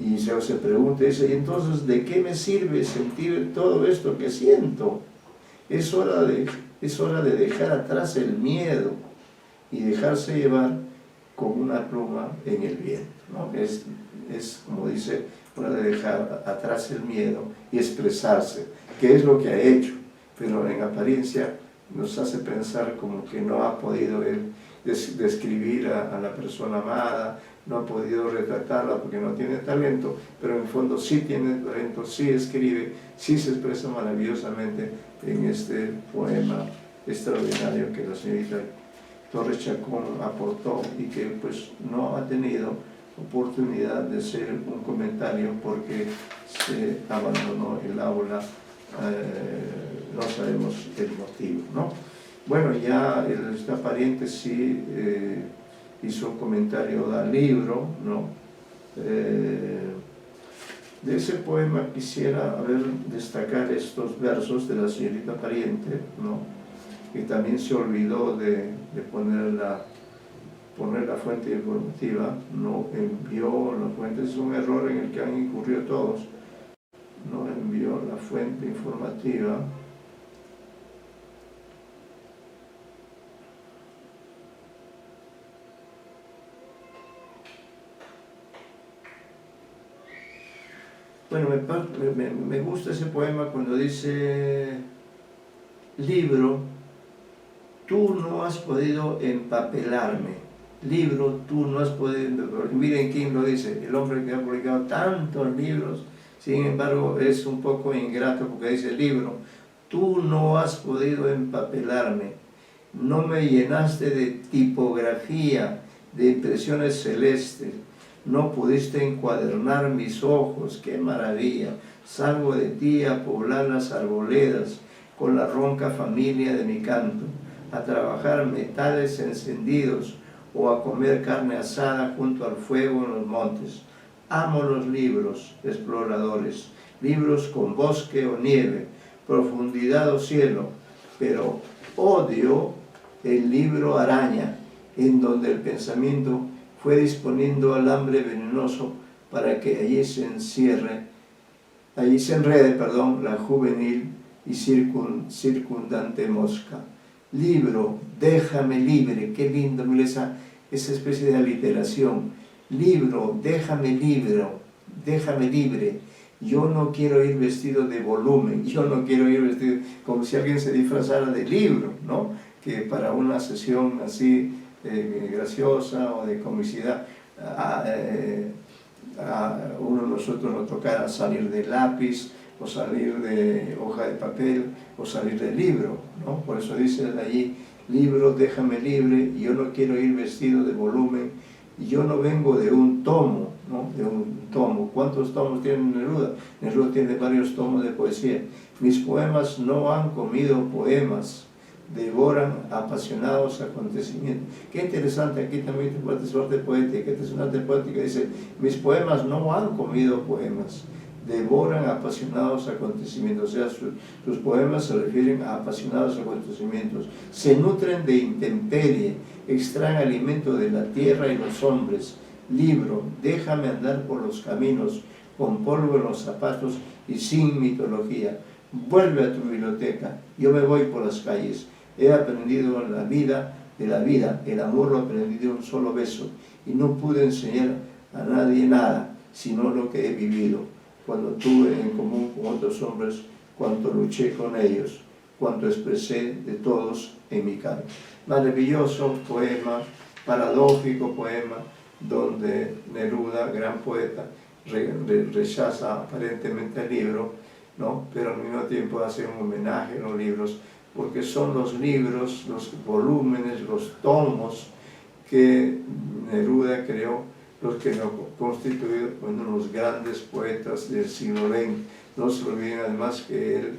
Y se pregunta, dice, ¿y entonces de qué me sirve sentir todo esto que siento? Es hora de dejar atrás el miedo y dejarse llevar con una pluma en el viento, ¿no? Es como dice, hora de dejar atrás el miedo y expresarse, que es lo que ha hecho, pero en apariencia nos hace pensar como que no ha podido él describir a la persona amada, no ha podido retratarla porque no tiene talento, pero en el fondo sí tiene talento, sí escribe, sí se expresa maravillosamente en este poema extraordinario que la señorita Torres Chacón aportó y que pues no ha tenido oportunidad de hacer un comentario porque se abandonó el aula, no sabemos el motivo, ¿no? Bueno, ya esta pariente sí hizo un comentario al libro, ¿no? De ese poema quisiera destacar estos versos de la señorita pariente, ¿no? Que también se olvidó de poner la fuente informativa, no envió la fuente, es un error en el que han incurrido todos, no envió la fuente informativa. Bueno, me gusta ese poema cuando dice, libro, tú no has podido empapelarme. Libro, tú no has podido... Miren quién lo dice, el hombre que ha publicado tantos libros, sin embargo es un poco ingrato porque dice, libro, tú no has podido empapelarme, no me llenaste de tipografía, de impresiones celestes, no pudiste encuadernar mis ojos, qué maravilla, salgo de ti a poblar las arboledas con la ronca familia de mi canto, a trabajar metales encendidos o a comer carne asada junto al fuego en los montes. Amo los libros exploradores, libros con bosque o nieve, profundidad o cielo, pero odio el libro araña, en donde el pensamiento fue disponiendo alambre venenoso para que allí se enrede, la juvenil y circundante mosca. Libro, déjame libre, qué lindo, mira esa especie de aliteración. Libro, déjame libre, yo no quiero ir vestido de volumen, yo no quiero ir vestido como si alguien se disfrazara de libro, ¿no? Que para una sesión así graciosa o de comicidad uno de nosotros nos tocara salir de lápiz o salir de hoja de papel o salir del libro, ¿no? Por eso dice allí, libro, déjame libre, yo no quiero ir vestido de volumen, yo no vengo de un tomo, ¿no? De un tomo. ¿Cuántos tomos tiene Neruda? Neruda tiene varios tomos de poesía. Mis poemas no han comido poemas, devoran apasionados acontecimientos. Qué interesante, aquí también te parte poética, esta es una parte poética, dice, mis poemas no han comido poemas, devoran apasionados acontecimientos, o sea, sus poemas se refieren a apasionados acontecimientos, se nutren de intemperie, extraen alimento de la tierra y los hombres. Libro, déjame andar por los caminos, con polvo en los zapatos y sin mitología. Vuelve a tu biblioteca, yo me voy por las calles. He aprendido en la vida, el amor lo aprendí de un solo beso, y no pude enseñar a nadie nada, sino lo que he vivido, cuando tuve en común con otros hombres, cuanto luché con ellos, cuanto expresé de todos en mi canto. Maravilloso poema, paradójico poema, donde Neruda, gran poeta, rechaza aparentemente el libro, ¿no? Pero al mismo tiempo hace un homenaje a los libros, porque son los libros, los volúmenes, los tomos que Neruda creó los que nos constituyen uno de los grandes poetas del siglo XX. No se olviden además que él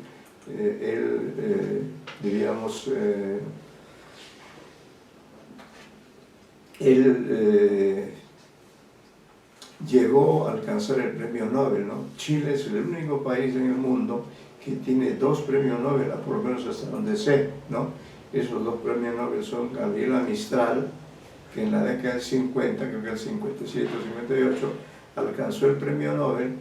llegó a alcanzar el premio Nobel, ¿no? Chile es el único país en el mundo que tiene 2 premios Nobel, por lo menos hasta donde sé, ¿no? Esos 2 premios Nobel son Gabriela Mistral, que en la década del 50, creo que el 57 o 58, alcanzó el premio Nobel,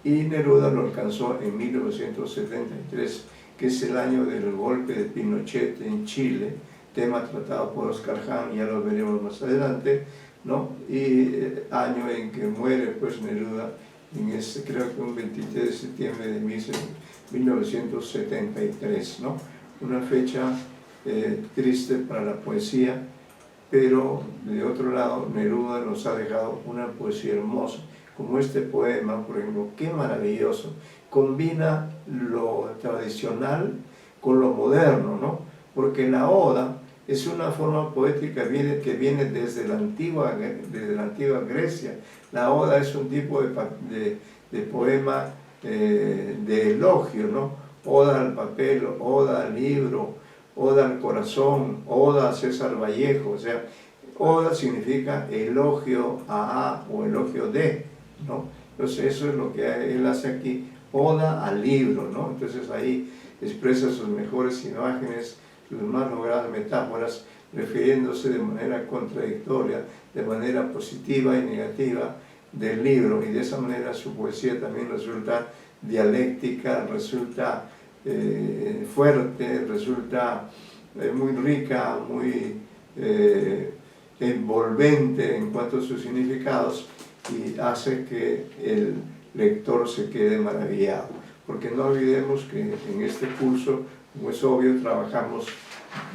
y Neruda lo alcanzó en 1973, que es el año del golpe de Pinochet en Chile, tema tratado por Oscar Hahn, ya lo veremos más adelante, ¿no? Y año en que muere pues Neruda, creo que un 23 de septiembre de 1973, ¿no? Una fecha triste para la poesía, pero de otro lado Neruda nos ha dejado una poesía hermosa, como este poema, por ejemplo, qué maravilloso, combina lo tradicional con lo moderno, ¿no? Porque la oda es una forma poética que viene desde la antigua Grecia. La oda es un tipo de poema de elogio, ¿no? Oda al papel, oda al libro, oda al corazón, oda a César Vallejo. O sea, oda significa elogio a o elogio de, ¿no? Entonces eso es lo que él hace aquí, oda al libro, ¿no? Entonces ahí expresa sus mejores imágenes, sus más logradas metáforas, refiriéndose de manera contradictoria, de manera positiva y negativa del libro, y de esa manera su poesía también resulta dialéctica, resulta fuerte, resulta muy rica, muy envolvente en cuanto a sus significados, y hace que el lector se quede maravillado. Porque no olvidemos que en este curso, como es obvio, trabajamos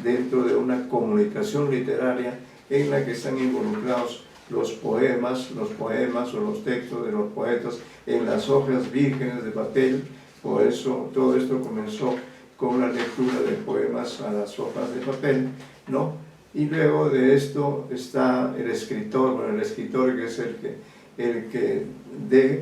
dentro de una comunicación literaria en la que están involucrados los poemas o los textos de los poetas en las hojas vírgenes de papel. Por eso todo esto comenzó con la lectura de poemas a las hojas de papel, ¿no? Y luego de esto está el escritor, bueno, el escritor que es el que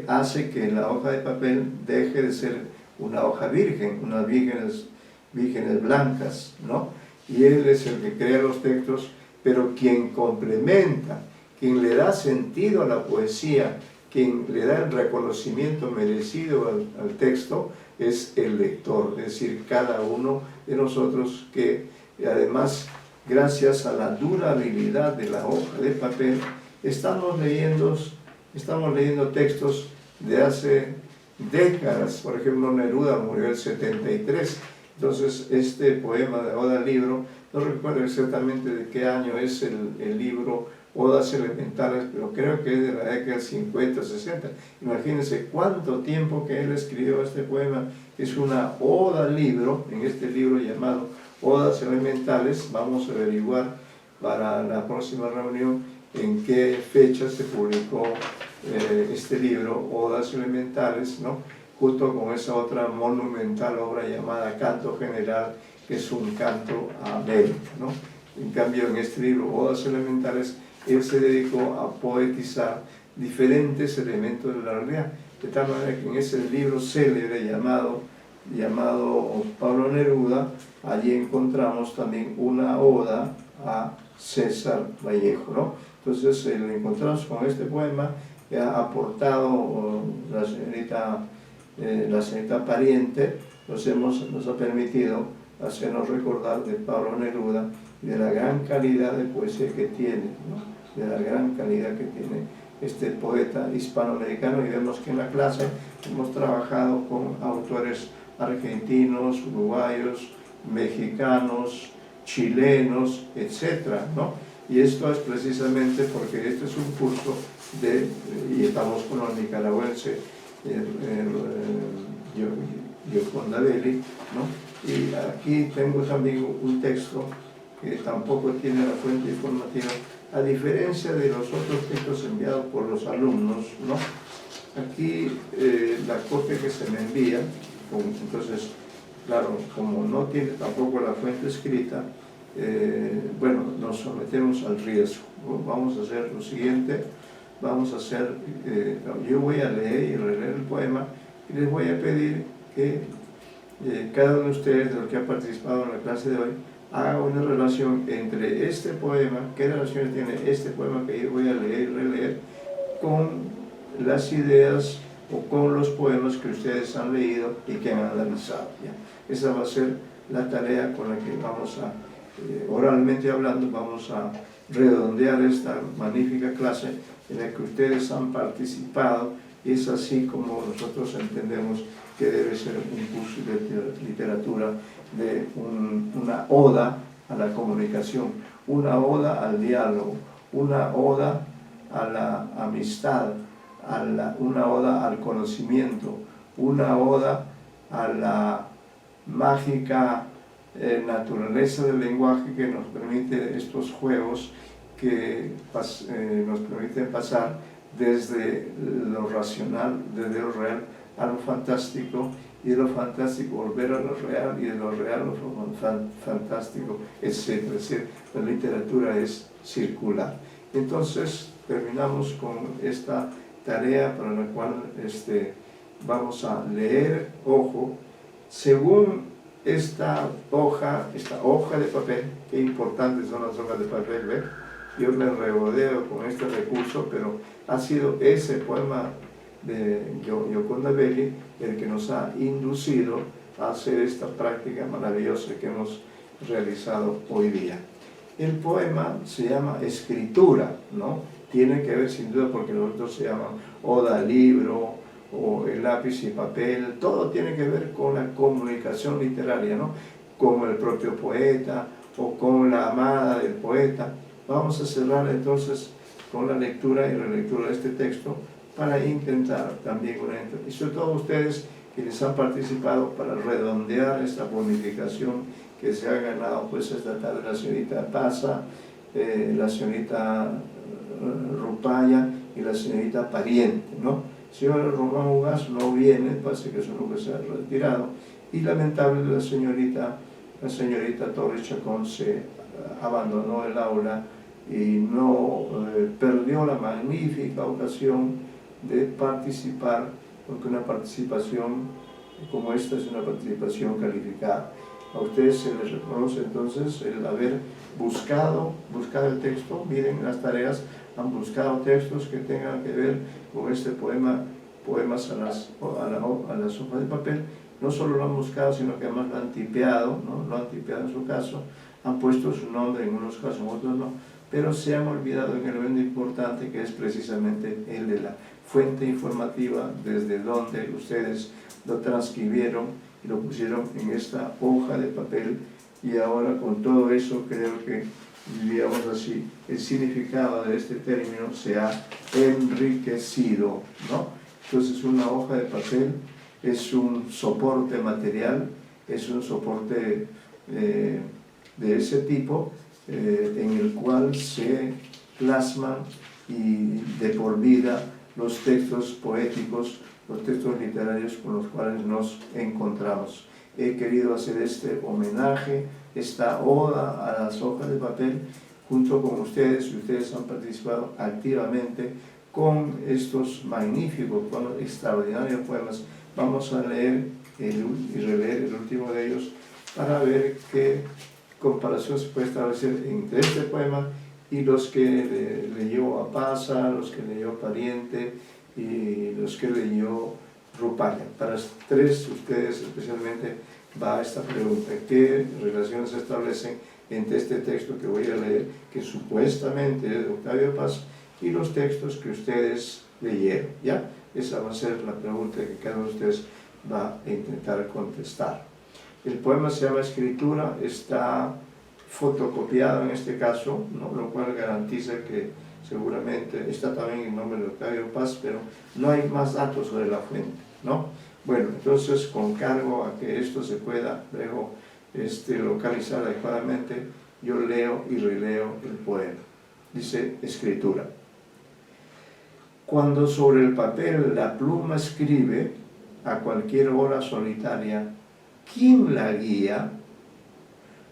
hace que la hoja de papel deje de ser una hoja virgen, unas vírgenes blancas, ¿no? Y él es el que crea los textos, pero quien complementa, quien le da sentido a la poesía, quien le da el reconocimiento merecido al texto, es el lector, es decir, cada uno de nosotros, que además, gracias a la durabilidad de la hoja de papel, estamos leyendo textos de hace décadas. Por ejemplo, Neruda murió en el 73, entonces este poema de Oda al libro, no recuerdo exactamente de qué año es el libro Odas Elementales, pero creo que es de la década del 50, 60. Imagínense cuánto tiempo que él escribió este poema. Es una oda al libro, en este libro llamado Odas Elementales. Vamos a averiguar para la próxima reunión en qué fecha se publicó este libro, Odas Elementales, ¿no? Junto con esa otra monumental obra llamada Canto General, que es un canto a América, ¿no? En cambio, en este libro, Odas Elementales, él se dedicó a poetizar diferentes elementos de la realidad, de tal manera que en ese libro célebre llamado Pablo Neruda, allí encontramos también una oda a César Vallejo, ¿no? Entonces lo encontramos con este poema que ha aportado la señorita Pariente, nos ha permitido hacernos recordar de Pablo Neruda y de la gran calidad de poesía que tiene, ¿no? De la gran calidad que tiene este poeta hispanoamericano. Y vemos que en la clase hemos trabajado con autores argentinos, uruguayos, mexicanos, chilenos, etcétera, ¿no? Y esto es precisamente porque este es un curso y estamos con los nicaragüenses, Gioconda Belli, ¿no? Y aquí tengo también un texto que tampoco tiene la fuente informativa, a diferencia de los otros textos enviados por los alumnos, ¿no? Aquí la copia que se me envía, entonces, claro, como no tiene tampoco la fuente escrita, bueno, nos sometemos al riesgo. Vamos a hacer lo siguiente, vamos a hacer, yo voy a leer y releer el poema y les voy a pedir que cada uno de ustedes, de los que ha participado en la clase de hoy, haga una relación entre este poema, qué relación tiene este poema que yo voy a leer y releer, con las ideas o con los poemas que ustedes han leído y que han analizado. ¿Ya? Esa va a ser la tarea con la que vamos a, oralmente hablando, vamos a redondear esta magnífica clase en la que ustedes han participado, y es así como nosotros entendemos que debe ser un curso de literatura, de una oda a la comunicación, una oda al diálogo, una oda a la amistad, una oda al conocimiento, una oda a la mágica naturaleza del lenguaje que nos permite estos juegos que nos permiten pasar desde lo racional, desde lo real a lo fantástico, y de lo fantástico volver a lo real, y de lo real a lo fantástico, etc. Es decir, la literatura es circular. Entonces terminamos con esta tarea para la cual vamos a leer, ojo, según esta hoja de papel. Qué importantes son las hojas de papel, ¿ves? Yo me regodeo con este recurso, pero ha sido ese poema de Gioconda Belli el que nos ha inducido a hacer esta práctica maravillosa que hemos realizado hoy día. El poema se llama escritura, ¿no? Tiene que ver sin duda, porque los otros se llaman oda, libro, o el lápiz y papel, todo tiene que ver con la comunicación literaria, ¿no? Con el propio poeta o con la amada del poeta. Vamos a cerrar entonces con la lectura y relectura de este texto para intentar también y sobre todo ustedes quienes han participado para redondear esta bonificación que se ha ganado pues esta tarde la señorita Paza, la señorita Rupaya y la señorita Pariente, ¿no? El señor Román Ugaz no viene, parece que su nombre se ha retirado, y lamentable la señorita Torres Chacón se abandonó el aula y no perdió la magnífica ocasión de participar, porque una participación como esta es una participación calificada. A ustedes se les reconoce entonces el haber buscado el texto. Miren las tareas, han buscado textos que tengan que ver con este poema, poemas a las hojas de papel. No solo lo han buscado, sino que además lo han tipeado, ¿no? Lo han tipeado en su caso, han puesto su nombre en unos casos, en otros no, pero se han olvidado en el elemento importante que es precisamente el de la fuente informativa, desde donde ustedes lo transcribieron y lo pusieron en esta hoja de papel. Y ahora con todo eso creo que, digamos así, el significado de este término se ha enriquecido, ¿no? Entonces una hoja de papel es un soporte material, es un soporte de ese tipo en el cual se plasman y de por vida los textos poéticos, los textos literarios con los cuales nos encontramos. He querido hacer este homenaje, esta oda a las hojas de papel, junto con ustedes, y ustedes han participado activamente con estos magníficos, extraordinarios poemas. Vamos a leer y releer el último de ellos para ver qué comparación se puede establecer entre este poema y los que leyó Apaza, los que leyó Pariente y los que leyó Rupaya. Para tres ustedes especialmente va esta pregunta: ¿qué relaciones se establecen entre este texto que voy a leer, que supuestamente es de Octavio Paz, y los textos que ustedes leyeron? ¿Ya? Esa va a ser la pregunta que cada uno de ustedes va a intentar contestar. El poema se llama Escritura, está fotocopiado en este caso, ¿no? Lo cual garantiza que seguramente está también en nombre de Octavio Paz, pero no hay más datos sobre la fuente, ¿no? Bueno, entonces con cargo a que esto se pueda luego localizar adecuadamente, yo leo y releo el poema. Dice: Escritura. Cuando sobre el papel la pluma escribe, a cualquier hora solitaria, ¿quién la guía?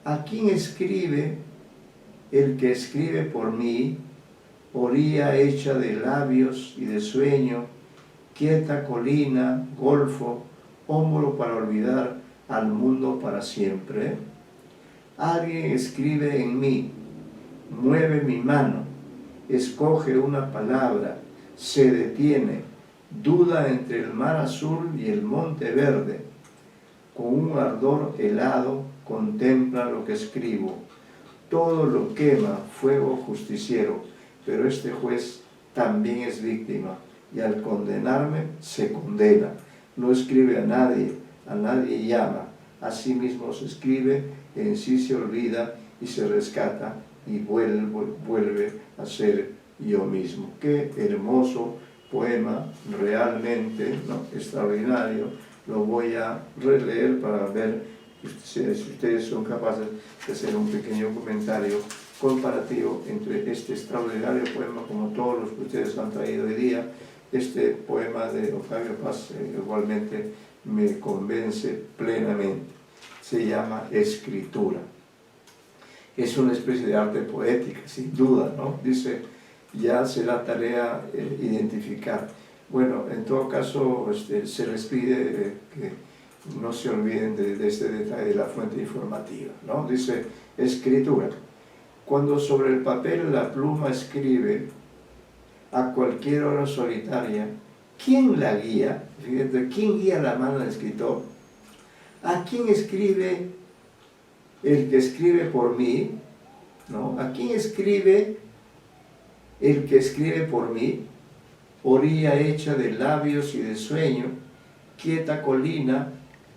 ¿A quién escribe el que escribe por mí? orilla hecha de labios y de sueño, quieta colina, golfo, hombro para olvidar al mundo para siempre. Alguien escribe en mí, mueve mi mano, escoge una palabra, se detiene, duda entre el mar azul y el monte verde. Con un ardor helado contempla lo que escribo. Todo lo quema fuego justiciero, pero este juez también es víctima y al condenarme se condena. No escribe a nadie llama, a sí mismo se escribe, en sí se olvida y se rescata y vuelve a ser yo mismo. Qué hermoso poema, realmente, ¿no?, extraordinario. Lo voy a releer para ver si ustedes son capaces de hacer un pequeño comentario comparativo entre este extraordinario poema, como todos los que ustedes han traído hoy día. Este poema de Octavio Paz igualmente me convence plenamente. Se llama Escritura. Es una especie de arte poética, sin duda, ¿no? Dice, ya será tarea identificar. Bueno, en todo caso, se les pide que no se olviden de este detalle de la fuente informativa, ¿no? Dice, escritura. Cuando sobre el papel la pluma escribe a cualquier hora solitaria, ¿quién la guía? Fíjate, ¿quién guía la mano del escritor? ¿A quién escribe el que escribe por mí? ¿No? ¿A quién escribe el que escribe por mí? Orilla hecha de labios y de sueño, quieta colina,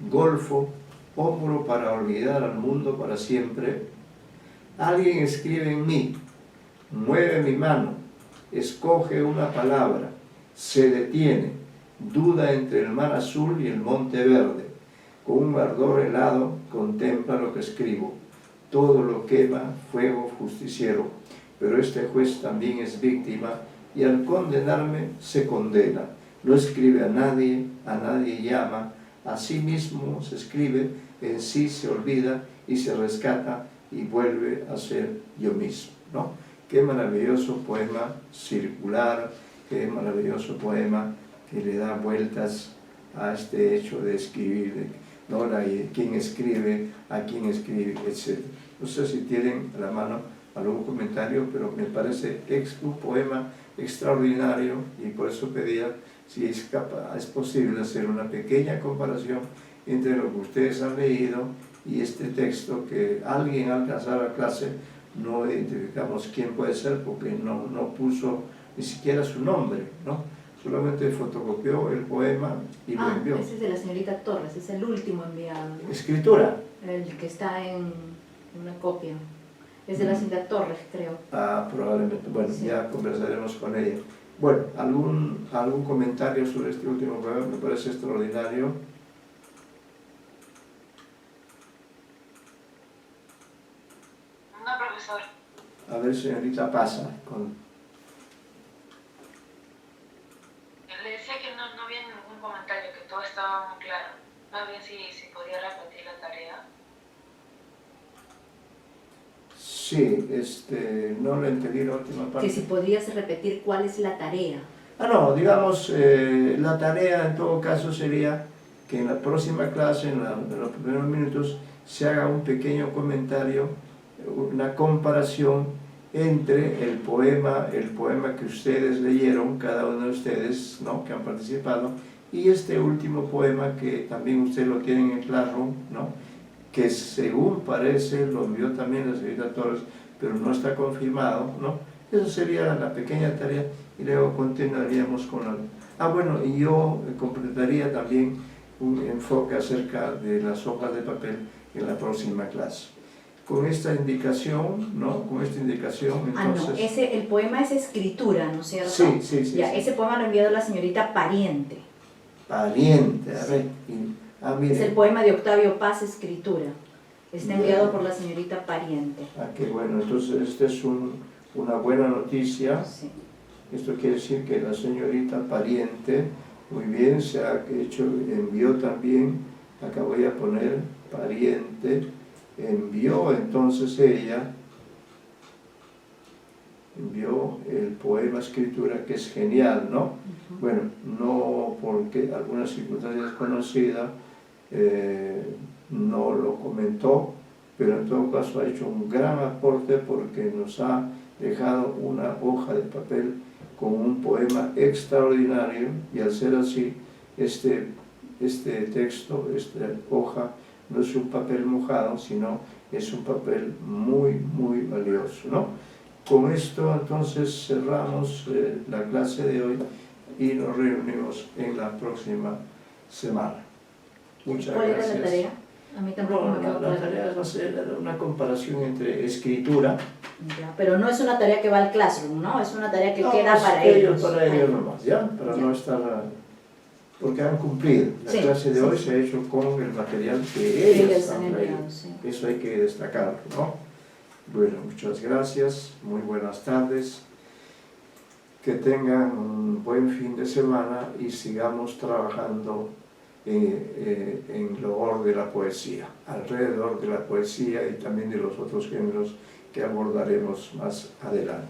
golfo, hombro para olvidar al mundo para siempre. Alguien escribe en mí, mueve mi mano, escoge una palabra, se detiene, duda entre el mar azul y el monte verde. Con un ardor helado contempla lo que escribo. Todo lo quema fuego justiciero, pero este juez también es víctima y al condenarme se condena. No escribe a nadie llama, a sí mismo se escribe, en sí se olvida y se rescata y vuelve a ser yo mismo, ¿no? Qué maravilloso poema circular, qué maravilloso poema que le da vueltas a este hecho de escribir, ¿no? Quién escribe, a quién escribe, etc. No sé si tienen a la mano algún comentario, pero me parece un poema extraordinario y por eso pedía si es posible hacer una pequeña comparación entre lo que ustedes han leído y este texto que alguien al alcanzar la clase no identificamos quién puede ser porque no puso ni siquiera su nombre, ¿no? Solamente fotocopió el poema y lo envió. Ese es de la señorita Torres, es el último enviado, ¿no? Escritura. El que está en una copia. Es de la señorita Torres, creo. Probablemente. Bueno, sí. Ya conversaremos con ella. Bueno, ¿algún comentario sobre este último poema? Me parece extraordinario. No, profesor. A ver, señorita, pasa. Le decía que no había ningún comentario, que todo estaba muy claro. Más bien si podía repetir la tarea. Sí, no lo entendí la última parte. Que si podrías repetir cuál es la tarea. No, digamos, la tarea en todo caso sería que en la próxima clase, en los primeros minutos, se haga un pequeño comentario, una comparación entre el poema que ustedes leyeron, cada uno de ustedes, ¿no?, que han participado, y este último poema que también ustedes lo tienen en Classroom, ¿no?, que según parece lo envió también la señorita Torres, pero no está confirmado, ¿no? Eso sería la pequeña tarea y luego continuaríamos con la... bueno, y yo completaría también un enfoque acerca de las hojas de papel en la próxima clase. Con esta indicación, ¿no? Con esta indicación, entonces... no, el poema es escritura, ¿no es cierto? Sí. Ya, sí. Ese poema lo ha enviado la señorita Pariente. Pariente, a ver. Es el poema de Octavio Paz, Escritura. Está enviado por la señorita Pariente. Qué bueno. Entonces, esta es una buena noticia. Sí. Esto quiere decir que la señorita Pariente, muy bien, se ha hecho, envió también, acá voy a poner Pariente, envió entonces ella envió el poema escritura, que es genial, ¿no? Bueno, no porque algunas circunstancias conocidas no lo comentó, pero en todo caso ha hecho un gran aporte porque nos ha dejado una hoja de papel con un poema extraordinario, y al ser así, este texto, esta hoja, no es un papel mojado, sino es un papel muy, muy valioso, ¿no? Con esto entonces cerramos la clase de hoy y nos reunimos en la próxima semana. Muchas ¿Cuál gracias. era la tarea? A mí tampoco me quedó La claro. tarea va a ser una comparación entre escritura. Ya, pero no es una tarea que va al classroom, ¿no? Es una tarea que No, queda es para que ellos. Para ellos Ahí. nomás, ¿ya? Para Ya. no estar... Porque han cumplido. La Sí, clase de sí, hoy sí. se ha hecho con el material que Sí, ellos les han han traído. enviado, sí. Eso hay que destacarlo, ¿no? Bueno, muchas gracias, muy buenas tardes. Que tengan un buen fin de semana y sigamos trabajando en lo de la poesía, alrededor de la poesía y también de los otros géneros que abordaremos más adelante.